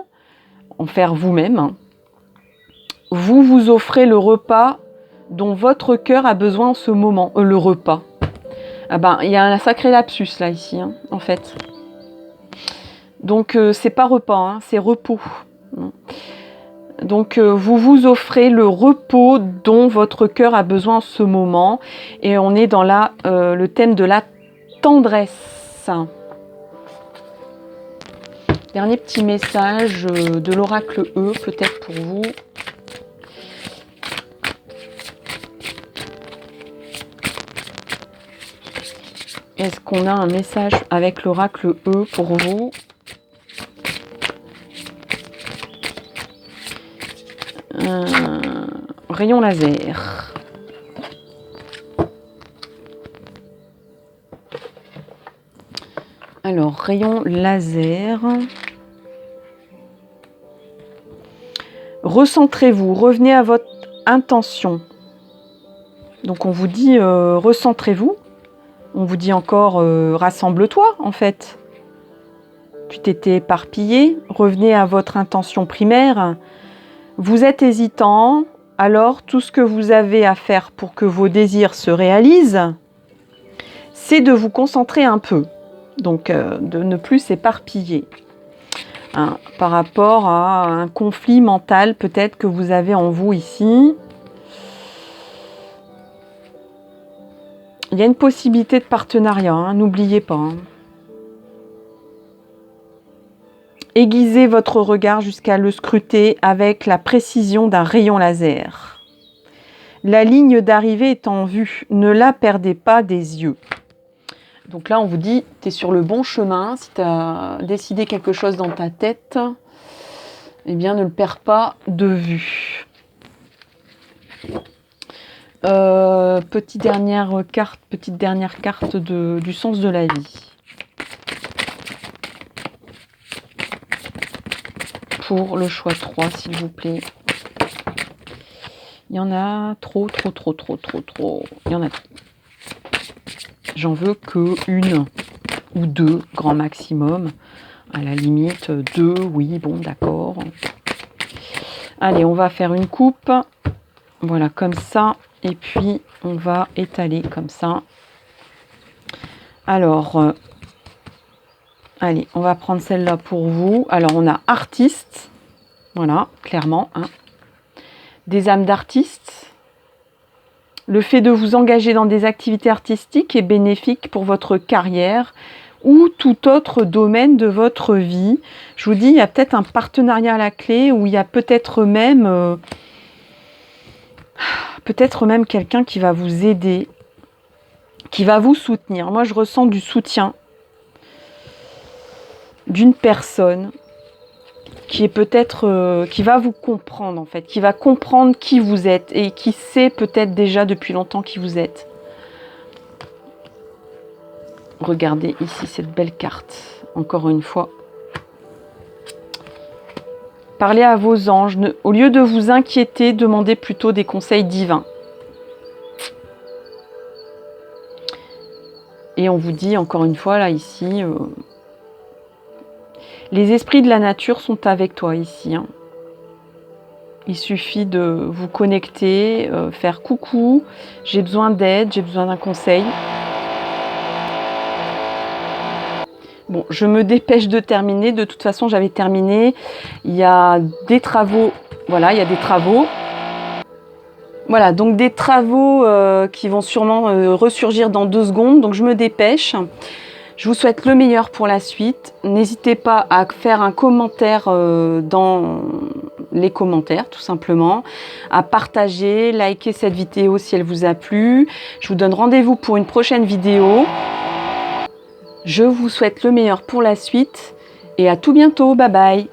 envers vous-même, vous vous offrez le repas dont votre cœur a besoin en ce moment. Le repas. Ah ben, il y a un sacré lapsus là, ici, hein, en fait. Donc, c'est pas repas, hein, c'est repos. Donc, vous vous offrez le repos dont votre cœur a besoin en ce moment. Et on est dans le thème de la tendresse. Dernier petit message de l'oracle E, peut-être pour vous. Est-ce qu'on a un message avec l'oracle E pour vous? Rayon laser. Alors, rayon laser. Recentrez-vous, revenez à votre intention. Donc on vous dit recentrez-vous. On vous dit encore rassemble-toi en fait. Tu t'étais éparpillé, revenez à votre intention primaire. Vous êtes hésitant, alors tout ce que vous avez à faire pour que vos désirs se réalisent, c'est de vous concentrer un peu. Donc de ne plus s'éparpiller. Hein, par rapport à un conflit mental peut-être que vous avez en vous ici. Il y a une possibilité de partenariat, hein, n'oubliez pas. Hein. Aiguisez votre regard jusqu'à le scruter avec la précision d'un rayon laser. La ligne d'arrivée est en vue, ne la perdez pas des yeux. Donc là, on vous dit, tu es sur le bon chemin. Si tu as décidé quelque chose dans ta tête, eh bien, ne le perds pas de vue. Petite dernière carte du sens de la vie. Pour le choix 3, s'il vous plaît. Il y en a trop. Il y en a trop. J'en veux que une ou deux, grand maximum. À la limite, 2, oui, bon, d'accord. Allez, on va faire une coupe. Voilà, comme ça. Et puis, on va étaler comme ça. Alors, allez, on va prendre celle-là pour vous. Alors, on a artiste. Voilà, clairement. Hein. Des âmes d'artistes. Le fait de vous engager dans des activités artistiques est bénéfique pour votre carrière ou tout autre domaine de votre vie. Je vous dis, il y a peut-être un partenariat à la clé où il y a peut-être même quelqu'un qui va vous aider, qui va vous soutenir. Moi, je ressens du soutien d'une personne qui est peut-être, qui va vous comprendre en fait, qui va comprendre qui vous êtes et qui sait peut-être déjà depuis longtemps qui vous êtes. Regardez ici cette belle carte, encore une fois. Parlez à vos anges, au lieu de vous inquiéter, demandez plutôt des conseils divins. Et on vous dit encore une fois là ici, les esprits de la nature sont avec toi ici. Hein. Il suffit de vous connecter, faire coucou, j'ai besoin d'aide, j'ai besoin d'un conseil. Bon, je me dépêche de terminer. De toute façon, j'avais terminé. Il y a des travaux. Voilà, il y a des travaux. Voilà, donc des travaux qui vont sûrement ressurgir dans 2 secondes. Donc, je me dépêche. Je vous souhaite le meilleur pour la suite. N'hésitez pas à faire un commentaire dans les commentaires, tout simplement. À partager, liker cette vidéo si elle vous a plu. Je vous donne rendez-vous pour une prochaine vidéo. Je vous souhaite le meilleur pour la suite et à tout bientôt. Bye bye.